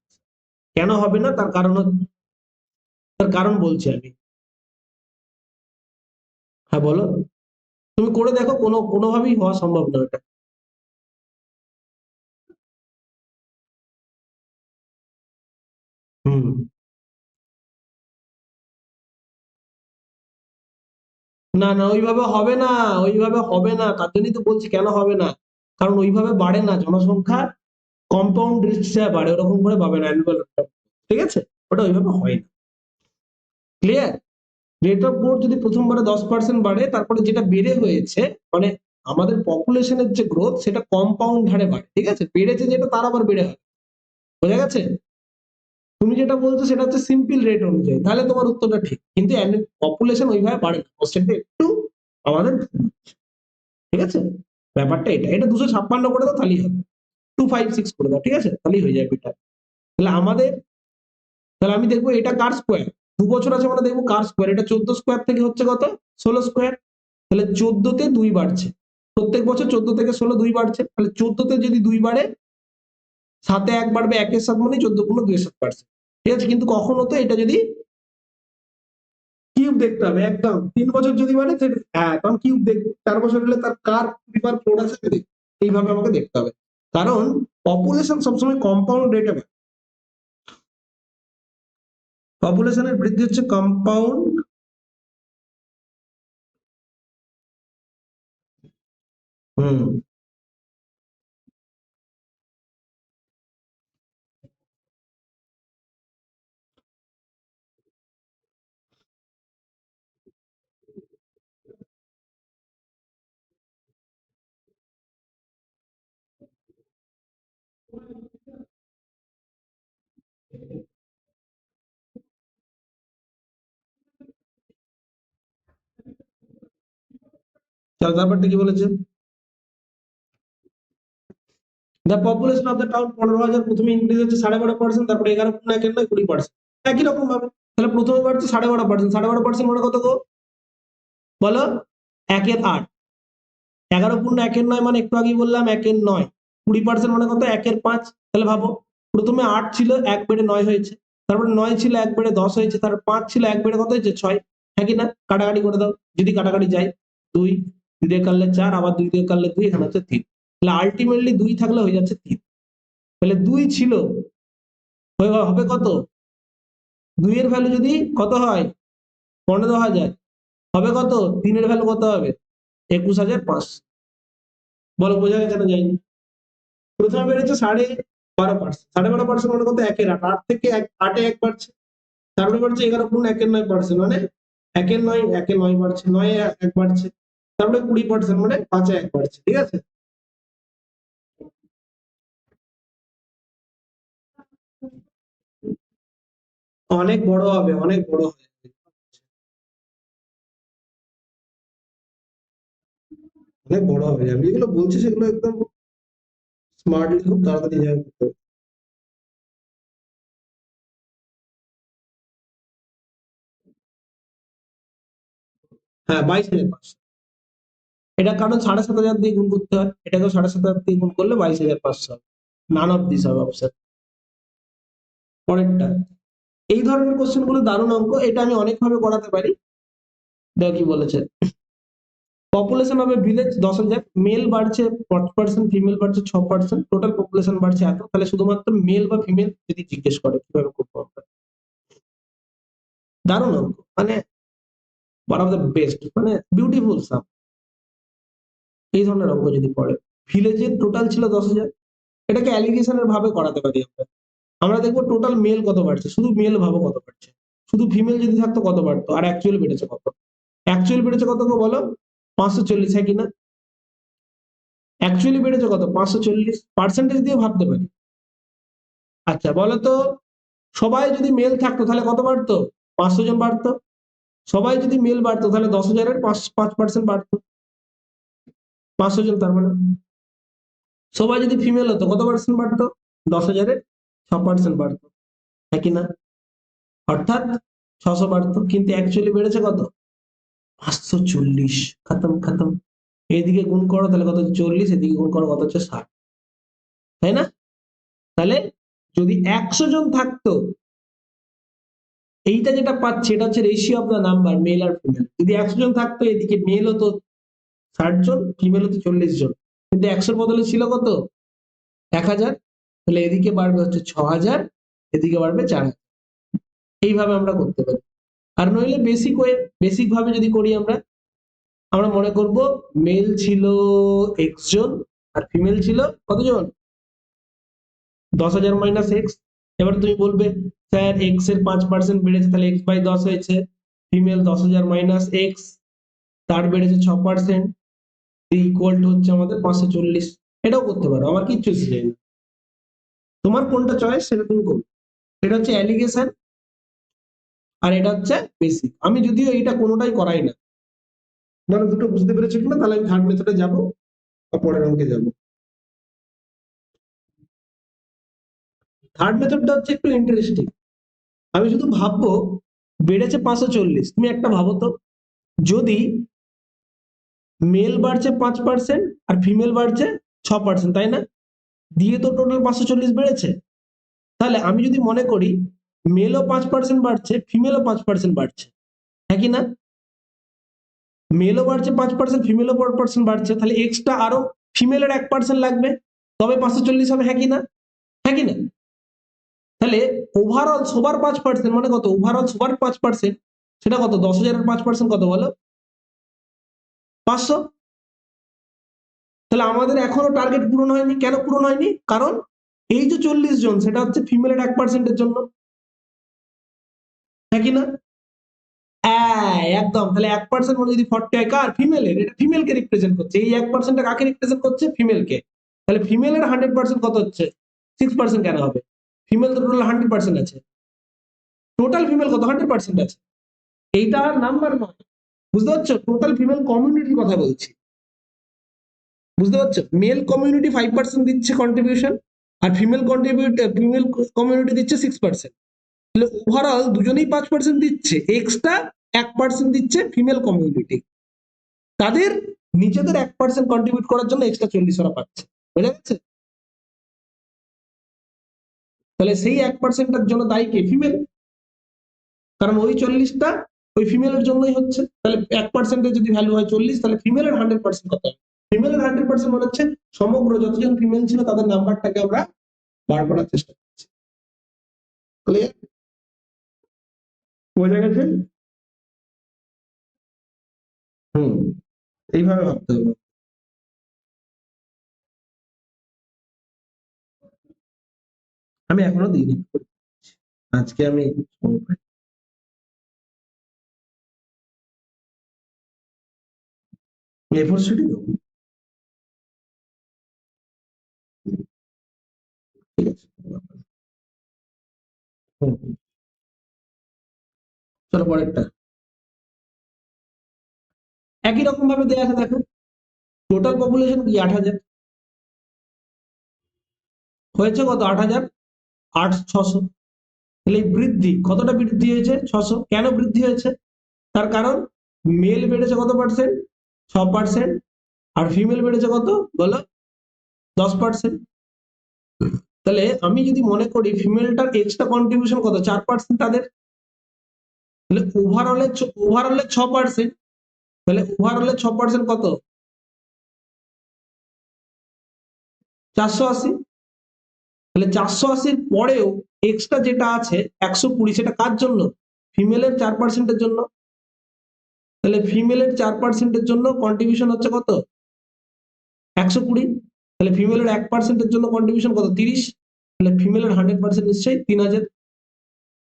কেন হবে না, তার কারণ বলছি আমি। হ্যাঁ বলো। তুমি করে দেখো, কোনোভাবেই হওয়া সম্ভব নয় এটা। হুম। না না, ওইভাবে হবে না, ওইভাবে হবে না, তার জন্যই তো বলছি কেন হবে না। কারণ ওইভাবে বাড়ে না জনসংখ্যা, কম্পাউন্ড রিস্টটা বাড়ে, ওরকম করে পাবে না অ্যানুয়াল। ঠিক আছে, ওটা ওইভাবে হয় না। ক্লিয়ার? রেট অফ গ্রোথ যদি প্রথমবারে 10% বাড়ে, তারপরে যেটা বেড়ে হয়েছে, মানে আমাদের পপুলেশনের যে গ্রোথ সেটা কম্পাউন্ড হারে বাড়ে, ঠিক আছে, বেড়েছে যেটা তার আবার বেড়ে হয়। বোঝা গেছে? তুমি যেটা বলছো সেটা হচ্ছে সিম্পল রেট অনুযায়ী, তাহলে তোমার উত্তরটা ঠিক, কিন্তু পপুলেশন ওইভাবে বাড়ে না, কোশ্চেনটা একটু আমাদের, ঠিক আছে, ব্যাপারটা এটা, এটা 256 করে দাও তাহলেই হবে, 256 করে দাও, ঠিক আছে, তাহলেই হয়ে যাবে এটা। তাহলে আমাদের, তাহলে আমি দেখবো এটা কার স্কোয়ার, 2 বছর আছে মানে দেখবো কার স্কোয়ার, এটা 14 স্কোয়ার থেকে হচ্ছে কত, 16 স্কোয়ার। তাহলে 14তে 2 বাড়ছে, প্রত্যেক বছর 14 থেকে 16 2 বাড়ছে, তাহলে 14তে যদি 2 বাড়ে, সাথে 1 বাড়বে, একের সাথে মানে 14 × 2 = 7%। ঠিক আছে, কিন্তু কখন হতো এটা যদি কিউব দেখতে হবে একদম, 3 বছর যদি বাড়ে হ্যাঁ, কারণ কিউব দেখবো, 4 বছর হলে তার কার 3 বার 4 আছে সেটা দেখবো। এইভাবে আমাকে দেখতে হবে, কারণ পপুলেশন সবসময় কম্পাউন্ড রেটে বাড়ে, পপুলেশনের বৃদ্ধি হচ্ছে কম্পাউন্ড। হুম। তাহলে ব্যাপারটা কি বলেছে, the population of the town 15,000, প্রথমে ইনক্রিজ হচ্ছে 12.5%, তারপরে 11.1 20%, একই রকম ভাবে। তাহলে প্রথমে বাড়ছে 12.5%, 12.5% মানে কত গো, বলো, 1/8, 11.1 মানে একটু আগেই বললাম 1/9, 20% মানে কত, 1/5। তাহলে ভাবো, প্রথমে 8 ছিল, 1 বেড়ে 9 হয়েছে, তারপরে 9 ছিল, 1 বেড়ে 10 হয়েছে, তারপর 5 ছিল, 1 বেড়ে কত হয়েছে, 6। হ্যাঁ কি না, কাটাকাটি করে দাও, যদি কাটাকাটি যায়, 2 2 দিয়ে কাটলে 4, আবার 2 দিয়ে কাটলে 2, এখানে হচ্ছে 3। তাহলে আলটিমেটলি 2 থাকলে হয়ে যাচ্ছে 3। তাহলে 2 ছিল, হবে কত, 2 এর ভ্যালু যদি কত হয়, 15,000, হবে কত, 3 এর ভ্যালু কত হবে, 21,500। বলো বোঝা গেছে না যায়নি? প্রথমে বেড়েছে 12.5%, 12.5% মানে কত, 1/8, 8 থেকে 8-এ 1 বাড়ছে, তারপরে বাড়ছে 11.9%, মানে 1/9, 1/9 বাড়ছে, 9-এ 1 বাড়ছে, তারপরে 20% মানে 5-এ 1 বাড়ছে, ঠিক আছে। অনেক বড় হবে, অনেক বড় হবে, অনেক বড় হবে, আমি যেগুলো বলছি সেগুলো একদম স্মার্টলি খুব তাড়াতাড়ি যাবে। হ্যাঁ, 22,500। এটা কারণ 7,500 দিয়ে গুণ করতে হয়, এটাকেও 7,500 দিয়ে গুণ করলে 22,500 হবে। নান অফ দিস হবে অপশন। পরেরটা, এই ধরনের কোশ্চেন গুলো দারুণ অঙ্ক, এটা আমি অনেক ভাবে করাতে পারি। দেখো কি বলেছে, পপুলেশন হবে ভিলেজ 10,000, মেল বাড়ছে 40%, ফিমেল বাড়ছে 6%, টোটাল পপুলেশন বাড়ছে এত, তাহলে শুধুমাত্র মেল বা ফিমেল যদি জিজ্ঞেস করে কিভাবে করবো আমরা। দারুণ অঙ্ক, মানে ওয়ান অফ দ্য বেস্ট, মানে বিউটিফুল সাম। এই ধরনের অঙ্ক যদি পড়ে, ভিলেজের টোটাল ছিল 10,000, এটাকে অ্যালিগেশনের ভাবে করাতে পারি আমরা। আমরা দেখবো টোটাল মেল কত বাড়ছে, শুধু মেল ভাবো কত বাড়ছে, শুধু ফিমেল যদি থাকতো কত বাড়তো, আর অ্যাকচুয়ালি বেড়েছে কত, অ্যাকচুয়ালি বেড়েছে কত গো বলো, 540, হ্যাঁ কিনা, অ্যাকচুয়ালি বেড়েছে কত, 540, পার্সেন্টেজ দিয়ে ভাবতে পারি। আচ্ছা বলো তো, সবাই যদি মেল থাকতো তাহলে কত বাড়তো, 500 জন বাড়তো, সবাই যদি মেল বাড়তো তাহলে 10,000-এর 5% বাড়তো, 500 জন, তার মানে সবাই যদি ফিমেল হতো কত পার্সেন্ট বাড়তো? 10,000-এর 6% বাড়তো, হ্যাঁ কি না? অর্থাৎ 600 বাড়তো, কিন্তু অ্যাকচুয়ালি বেড়েছে কত? 540। খতম খতম। এইদিকে গুণ করো তাহলে কত হচ্ছে 40, এদিকে গুণ করো কত হচ্ছে 60, তাই না? তাহলে যদি 100 জন থাকতো, এইটা যেটা পাচ্ছে এটা হচ্ছে ratio of the number male আর ফিমেল। যদি 100 জন থাকতো, এদিকে মেল হতো 60 জন, ফিমেল হতো 40 জন, কিন্তু 100-র বদলে ছিল কত? 1000। তাহলে এদিকে বাড়বে হচ্ছে 6000, এদিকে বাড়বে 4000। এইভাবে আমরা করতে পারি। আর নইলে বেসিক ওয়ে, বেসিক ভাবে যদি করি আমরা আমরা মনে করব মেল ছিল x জন আর ফিমেল ছিল কতজন? 10,000 মাইনাস এক্স। এবার তুমি বলবে স্যার এক্স এর 5% বেড়েছে, তাহলে x/10 হয়েছে। ফিমেল 10,000 মাইনাস এক্স, তার বেড়েছে 6%, ইকুয়াল টু হচ্ছে আমাদের 540। এটাও করতে পারো, আমার কিচ্ছু নেই, তোমার কোনটা চয়েস সেটা তুমি করো। এটা হচ্ছে অ্যালিগেশন আর এটা হচ্ছে বেসিক। আমি যদিও এইটা কোনোটাই করাই না, মানে দুটো বুঝতে পেরেছো কিনা, তাহলে আমি থার্ড মেথডে যাবো বা পরের অঙ্কে যাবো। থার্ড মেথডটা হচ্ছে একটু ইন্টারেস্টিং। আমি শুধু ভাববো বেড়েছে 540, তুমি একটা ভাবো তো, যদি মেল বাড়ছে 5% আর ফিমেল বাড়ছে 6%, তাই না? দিয়ে তো টোটাল 540 বেড়েছে। তাহলে আমি যদি মনে করি মেলও 5% বাড়ছে, ফিমেলও 5% বাড়ছে, হ্যাঁ কি না? মেলও বাড়ছে 5%, ফিমেলও 5% বাড়ছে, তাহলে এক্সট্রা আরো ফিমেলের 1% লাগবে, তবে 540 হবে, হ্যাঁ কি না? হ্যাঁ কি না? তাহলে ওভারঅল সবার 5% মানে কত? ওভারঅল সবার 5%, সেটা কত? 10,000-এর 5% কত বলো? 500। তাহলে আমাদের এখনো টার্গেট পূরণ হয়নি। কেন পূরণ হয়নি? কারণ এই যে 40 জন, সেটা হচ্ছে ফিমেলের 1%-এর জন্য, হ্যাঁ কি না? একদম। তাহলে 1% মানে যদি 40 হয় কার? ফিমেলের। এটা ফিমেলকে রিপ্রেজেন্ট করছে, এই 1%টা কাকে রিপ্রেজেন্ট করছে? ফিমেলকে। তাহলে ফিমেলের 100% কত হচ্ছে? 6% কেন হবে? ফিমেল তো টোটাল 100% আছে। টোটাল ফিমেল কত? 100% আছে। এইটা আর নাম্বার নয়, বুঝতে পারছো? টোটাল ফিমেল কমিউনিটির কথা বলছি, বুঝতে পারছো? মেল কমিউনিটি 5% দিচ্ছে কন্ট্রিবিউশন, আর ফিমেল কমিউনিটি দিচ্ছে 6%। তাহলে ওভারঅল দুজনেই 5% দিচ্ছে, এক্সট্রা 1% দিচ্ছে ফিমেল কমিউনিটি। তাদের নিজেদের 1% কন্ট্রিবিউট করার জন্য এক্সট্রা 40 ওরা পাচ্ছে, বুঝা গেছে? তাহলে সেই 1%-এর জন্য দায়ী কে? ফিমেল। কারণ ওই 40টা ওই ফিমেলের জন্যই হচ্ছে। তাহলে 1%-এর যদি ভ্যালু হয় 40, তাহলে ফিমেলের 100% কত? ফিমেলের 100% মানে হচ্ছে সমগ্র যতজন ফিমেল ছিল তাদের নাম্বারটাকে আমরা বার করার চেষ্টা করছি। ক্লিয়ার? বোঝা গেছে? হুম, এইভাবে ভাবতে হবে। আমি এখনো দিইনি, আজকে আমি A4 শিটই দেবো। ঠিক আছে, হুম, চলো পরেরটা। একই রকম ভাবে দেয়া আছে, দেখো টোটাল পপুলেশন কি 8,000, হয়েছে কত? 8,000, 600। তাহলে এই বৃদ্ধি কতটা বৃদ্ধি হয়েছে? 600। কেন বৃদ্ধি হয়েছে? তার কারণ মেল বেড়েছে কত পার্সেন্ট? 6%। আর ফিমেল বেড়েছে কত বলো? 10%। তাহলে আমি যদি মনে করি ফিমেলটার এক্সট্রা কন্ট্রিবিউশন কত? 4% তাদের। তাহলে ওভারঅলে 6%। তাহলে ওভারঅলে 6% কত? 480। তাহলে 480-র পরেও এক্সট্রা যেটা আছে 120, সেটা কার জন্য? ফিমেলের 4%-এর জন্য। তাহলে ফিমেলের 4%-এর জন্য কন্ট্রিবিউশন হচ্ছে কত? 120। তাহলে ফিমেলের 1%-এর জন্য কন্ট্রিবিউশন কত? 30। তাহলে ফিমেলের 100% নিশ্চয়ই 3,000।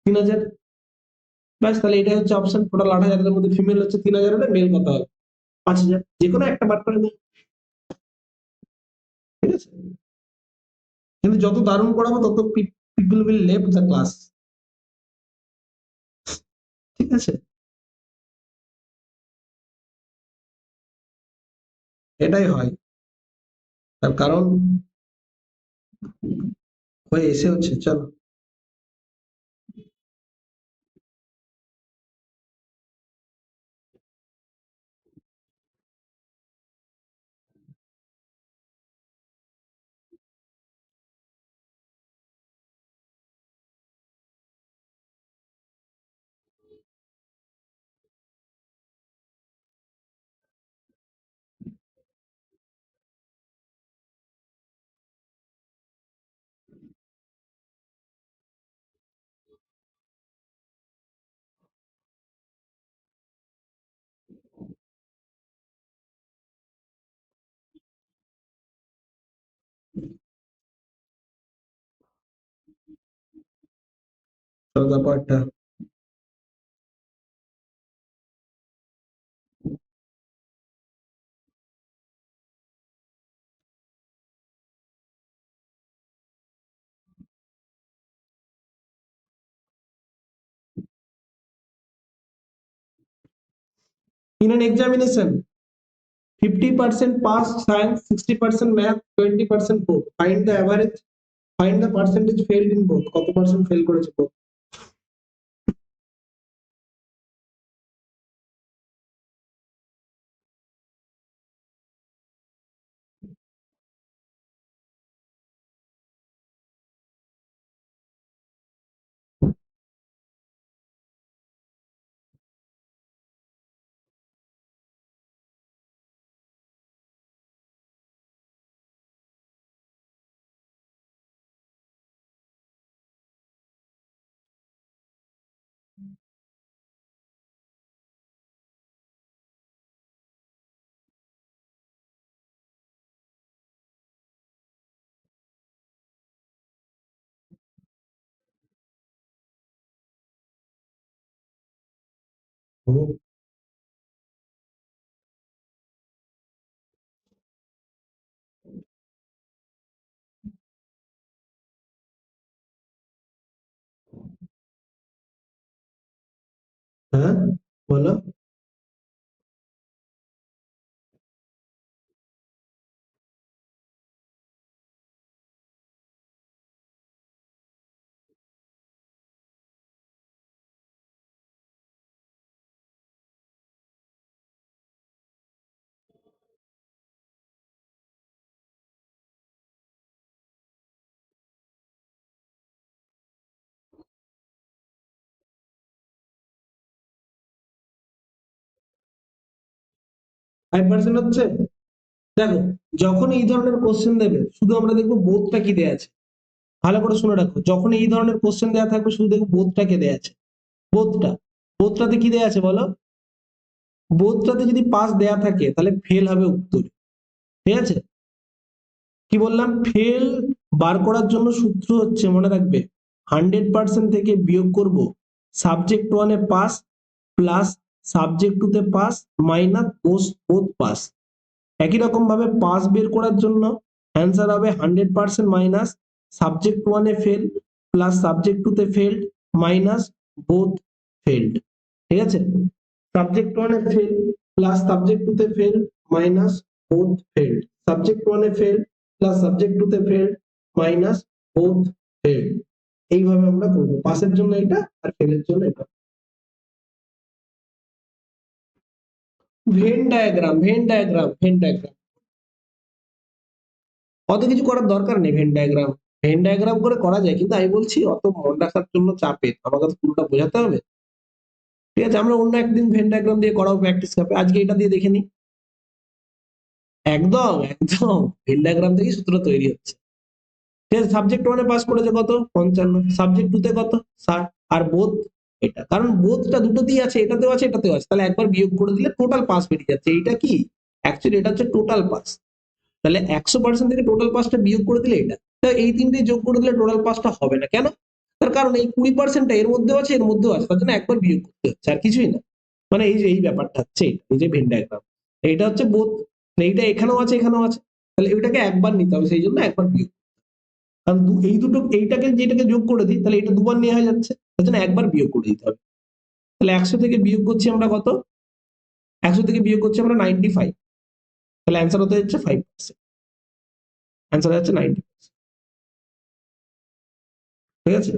3,000 ব্যাস। তাহলে এটাই হচ্ছে অপশন। টোটাল 8,000-এর মধ্যে ফিমেল হচ্ছে 3,000 হলে মেল কত হবে? 5,000। যে কোনো একটা বার করে নিই, ঠিক আছে? কিন্তু যত দারুণ পড়াবো তত people will leave the class, ঠিক আছে? এটাই হয়, তার কারণ হয়ে এসে হচ্ছে। চলো চলো তারপরটা। In an examination, 50% passed science, 60% math, 20% both. Find the average, find the percentage failed in both. কত পার্সেন্ট ফেল করেছে both? হ্যাঁ, বলো। 5% হচ্ছে। দেখো, যখন এই ধরনের কোশ্চেন দেবে শুধু আমরা দেখবো বোধটা কি দেয়া আছে। ভালো করে শুনে রাখো, যখন এই ধরনের কোশ্চেন দেওয়া থাকবে শুধু দেখবো বোধটা কে দেয়া আছে। বোধটা, বোধটাতে কি দেয়া আছে বলো? বোধটাতে যদি পাস দেয়া থাকে তাহলে ফেল হবে উত্তর। ঠিক আছে? কি বললাম? ফেল বার করার জন্য সূত্র হচ্ছে, মনে রাখবে, 100% থেকে বিয়োগ করব সাবজেক্ট ওয়ানে পাস প্লাস সাবজেক্ট টুতে পাস মাইনাস বোথ পাস। একই রকম ভাবে পাস বের করার জন্য অ্যান্সার হবে 100% মাইনাস সাবজেক্ট ওয়ানে ফেল প্লাস সাবজেক্ট টুতে ফেল্ড মাইনাস বোথ ফেল্ড। ঠিক আছে? সাবজেক্ট ওয়ানে ফেল প্লাস সাবজেক্ট টুতে fail minus both failed, subject ওয়ানে ফেল প্লাস সাবজেক্ট টুতে ফেল্ড মাইনাস বোথ ফেল্ড। এইভাবে আমরা করবো, পাসের জন্য এটা আর ফেলের জন্য এটা। Venn diagram, Venn diagram, Venn diagram, অত কিছু করার দরকার নেই। ভেন ডায়াগ্রাম, ভেন ডায়াগ্রাম করে করা যায়, কিন্তু আমি বলছি অত মন রাখার জন্য চাপে আমাকে তো পুরোটা বোঝাতে হবে। ঠিক আছে, আমরা অন্য একদিন ভেন ডায়াগ্রাম দিয়ে করাবো প্র্যাকটিস করবে, আজকে এটা দিয়ে দেখে নি। একদম একদম ভেন ডায়াগ্রাম থেকেই সূত্র তৈরি হচ্ছে। ঠিক আছে, সাবজেক্ট ওয়ানে পাস করেছে কত? 55, সাবজেক্ট টুতে কত? 60, আর বোধ এটা, কারণ বোধটা দুটোতেই আছে, এটাতেও আছে এটাতেও আছে, তাহলে একবার বিয়োগ করে দিলে টোটাল পাস বেরিয়ে যাচ্ছে। এইটা কি অ্যাকচুয়ালি, এটা হচ্ছে টোটাল পাস। তাহলে 100% থেকে টোটাল পাসটা বিয়োগ করে দিলে এটা, তো এই তিনটে যোগ করে দিলে টোটাল পাসটা হবে না। কেন? তার কারণ এই 20%টা এর মধ্যেও আছে এর মধ্যেও আছে, তার জন্য একবার বিয়োগ করতে হচ্ছে, আর কিছুই না। মানে এই যে এই ব্যাপারটা হচ্ছে এই যে ভেন ডায়াগ্রাম, এইটা হচ্ছে বোধ, এইটা এখানেও আছে এখানেও আছে, তাহলে এটাকে একবার নিতে হবে, সেই জন্য একবার বিয়োগ। কারণ এই দুটো, এইটাকে যেটাকে যোগ করে দিই তাহলে এটা দুবার নেওয়া হয়ে যাচ্ছে, তার জন্য একবার বিয়োগ করে দিতে হবে। তাহলে 100 থেকে বিয়োগ করছি আমরা কত? 100 থেকে বিয়োগ করছি আমরা 95। তাহলে অ্যান্সার হতে যাচ্ছে 5%, অ্যান্সার হচ্ছে 90%। ঠিক আছে,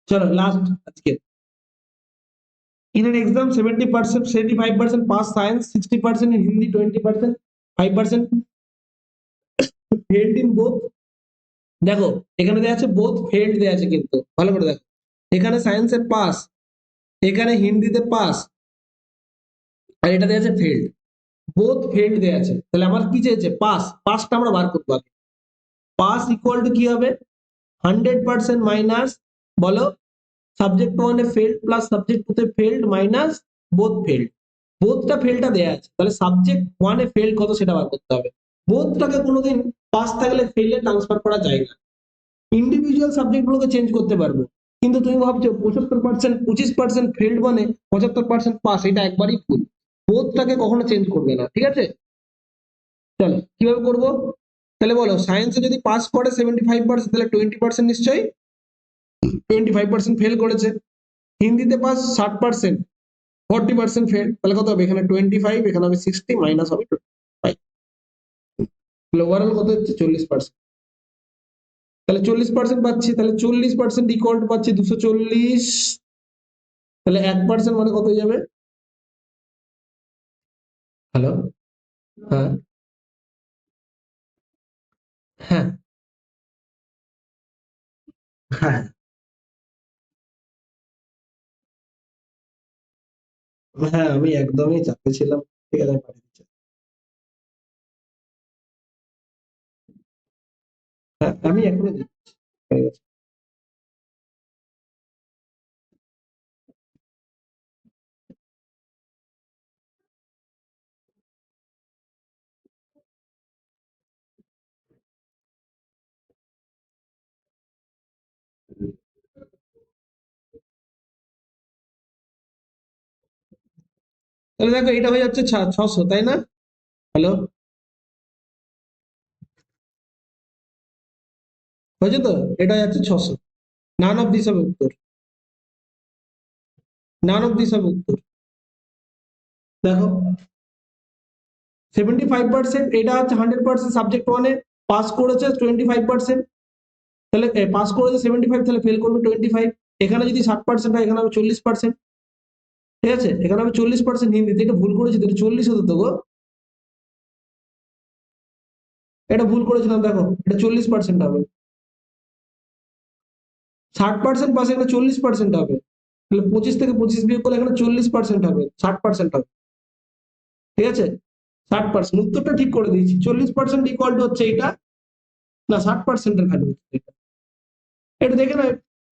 চলো লাস্ট আজকে। In an exam, 70%, 75% pass science, 60% in Hindi, 20%, 5% failed in both। দেখো এখানে দেওয়া আছে বোথ ফেল্ড দেওয়া আছে, কিন্তু ভালো করে দেখো, এখানে সায়েন্সে পাস, এখানে হিন্দিতে পাস, আর এটা দেওয়া আছে ফেল্ড। বোথ ফেল্ড দেওয়া আছে, তাহলে আমার কি চেয়েছে? পাস, পাসটা আমরা বার করবো আগে। পাস ইকুয়াল টু কি হবে? 100% মাইনাস, বলো, সাবজেক্ট ওয়ানে ফেল্ড প্লাস সাবজেক্ট টু তে ফেল্ড মাইনাস বোথ ফেল্ড। বোথটা ফেলটা দেয়া আছে, তাহলে সাবজেক্ট ওয়ানে ফেল কত সেটা বার করতে হবে। বোথটাকে কোনোদিন পাস থাকলে ফেলে ট্রান্সফার করা যায় না। ইন্ডিভিজুয়াল সাবজেক্ট গুলোকে চেঞ্জ করতে পারবো, কিন্তু তুমি ভাবছো 75%, 25% ফেল্ড মানে 75% পাস, এটা একবারই ভুল। বোথটাকে কখনো চেঞ্জ করবে না, ঠিক আছে? চলো কিভাবে করবো, তাহলে বলো, সায়েন্সে যদি পাস করে 75%, তাহলে 20% নিশ্চয়ই 25% ফেল করেছে। হিন্দিতে পাস 60%, 40% ফেল, তাহলে কত হবে? এখানে 25, এখানে হবে 60, মাইনাস হবে 25। তাহলে ওভারঅল কত হচ্ছে? 40%। তাহলে 40% পাচ্ছি, তাহলে 40% ইকুয়াল টু পাচ্ছি 240। তাহলে 1% মানে কত হয়ে যাবে? হ্যালো, হ্যাঁ হ্যাঁ হ্যাঁ হ্যাঁ, আমি একদমই চাপে ছিলাম। ঠিক আছে, আমি পাঠিয়ে দিচ্ছি। হ্যাঁ, আমি এখনই দিচ্ছি। হয়ে গেছে। তাহলে দেখো এটা হয়ে যাচ্ছে 600, তাই না? হ্যালো, হয়েছে তো? এটা যাচ্ছে 600। নান অফ দিস হবে উত্তর, নান অফ দিস হবে উত্তর। দেখো 75%, এটা হচ্ছে 100% সাবজেক্ট ওয়ানে, পাস করেছে 25%, তাহলে পাস করেছে 75, তাহলে ফেল করবে 25। এখানে যদি 60% হয়, এখানে হবে 40%। ঠিক আছে, এখানে হবে 40% হিন্দিতে, এটা ভুল করেছি, এটা 40 হতো তো গো, এটা ভুল করেছিলাম, দেখো এটা 40% হবে। 60% পাশে এখানে 40% হবে, তাহলে 25 থেকে 25 বিয়োগ করলে এখানে 40% হবে, 60% হবে। ঠিক আছে, 60%, উত্তরটা ঠিক করে দিয়েছি। 40% ইকুয়াল টু হচ্ছে এটা, না 60%-এর ভ্যালু হচ্ছে এটা। এটা দেখে না,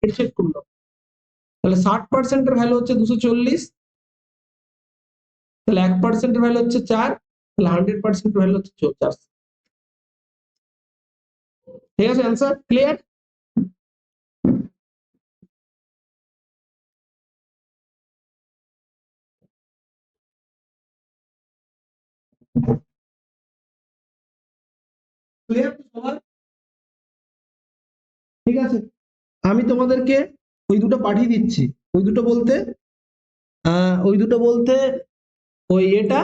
এটা চেক করলো। তাহলে 60%-এর ভ্যালু হচ্ছে 240, তাহলে 1%-এর ভ্যালু হচ্ছে 4, তাহলে 100%-এর ভ্যালু হচ্ছে 4। ঠিক আছে, অ্যান্সার ক্লিয়ার? ক্লিয়ার সবার? ঠিক আছে, আমি তোমাদেরকে ওই দুটো পাঠিয়ে দিচ্ছি। ওই দুটো বলতে ওই দুটো বলতে ওই এটা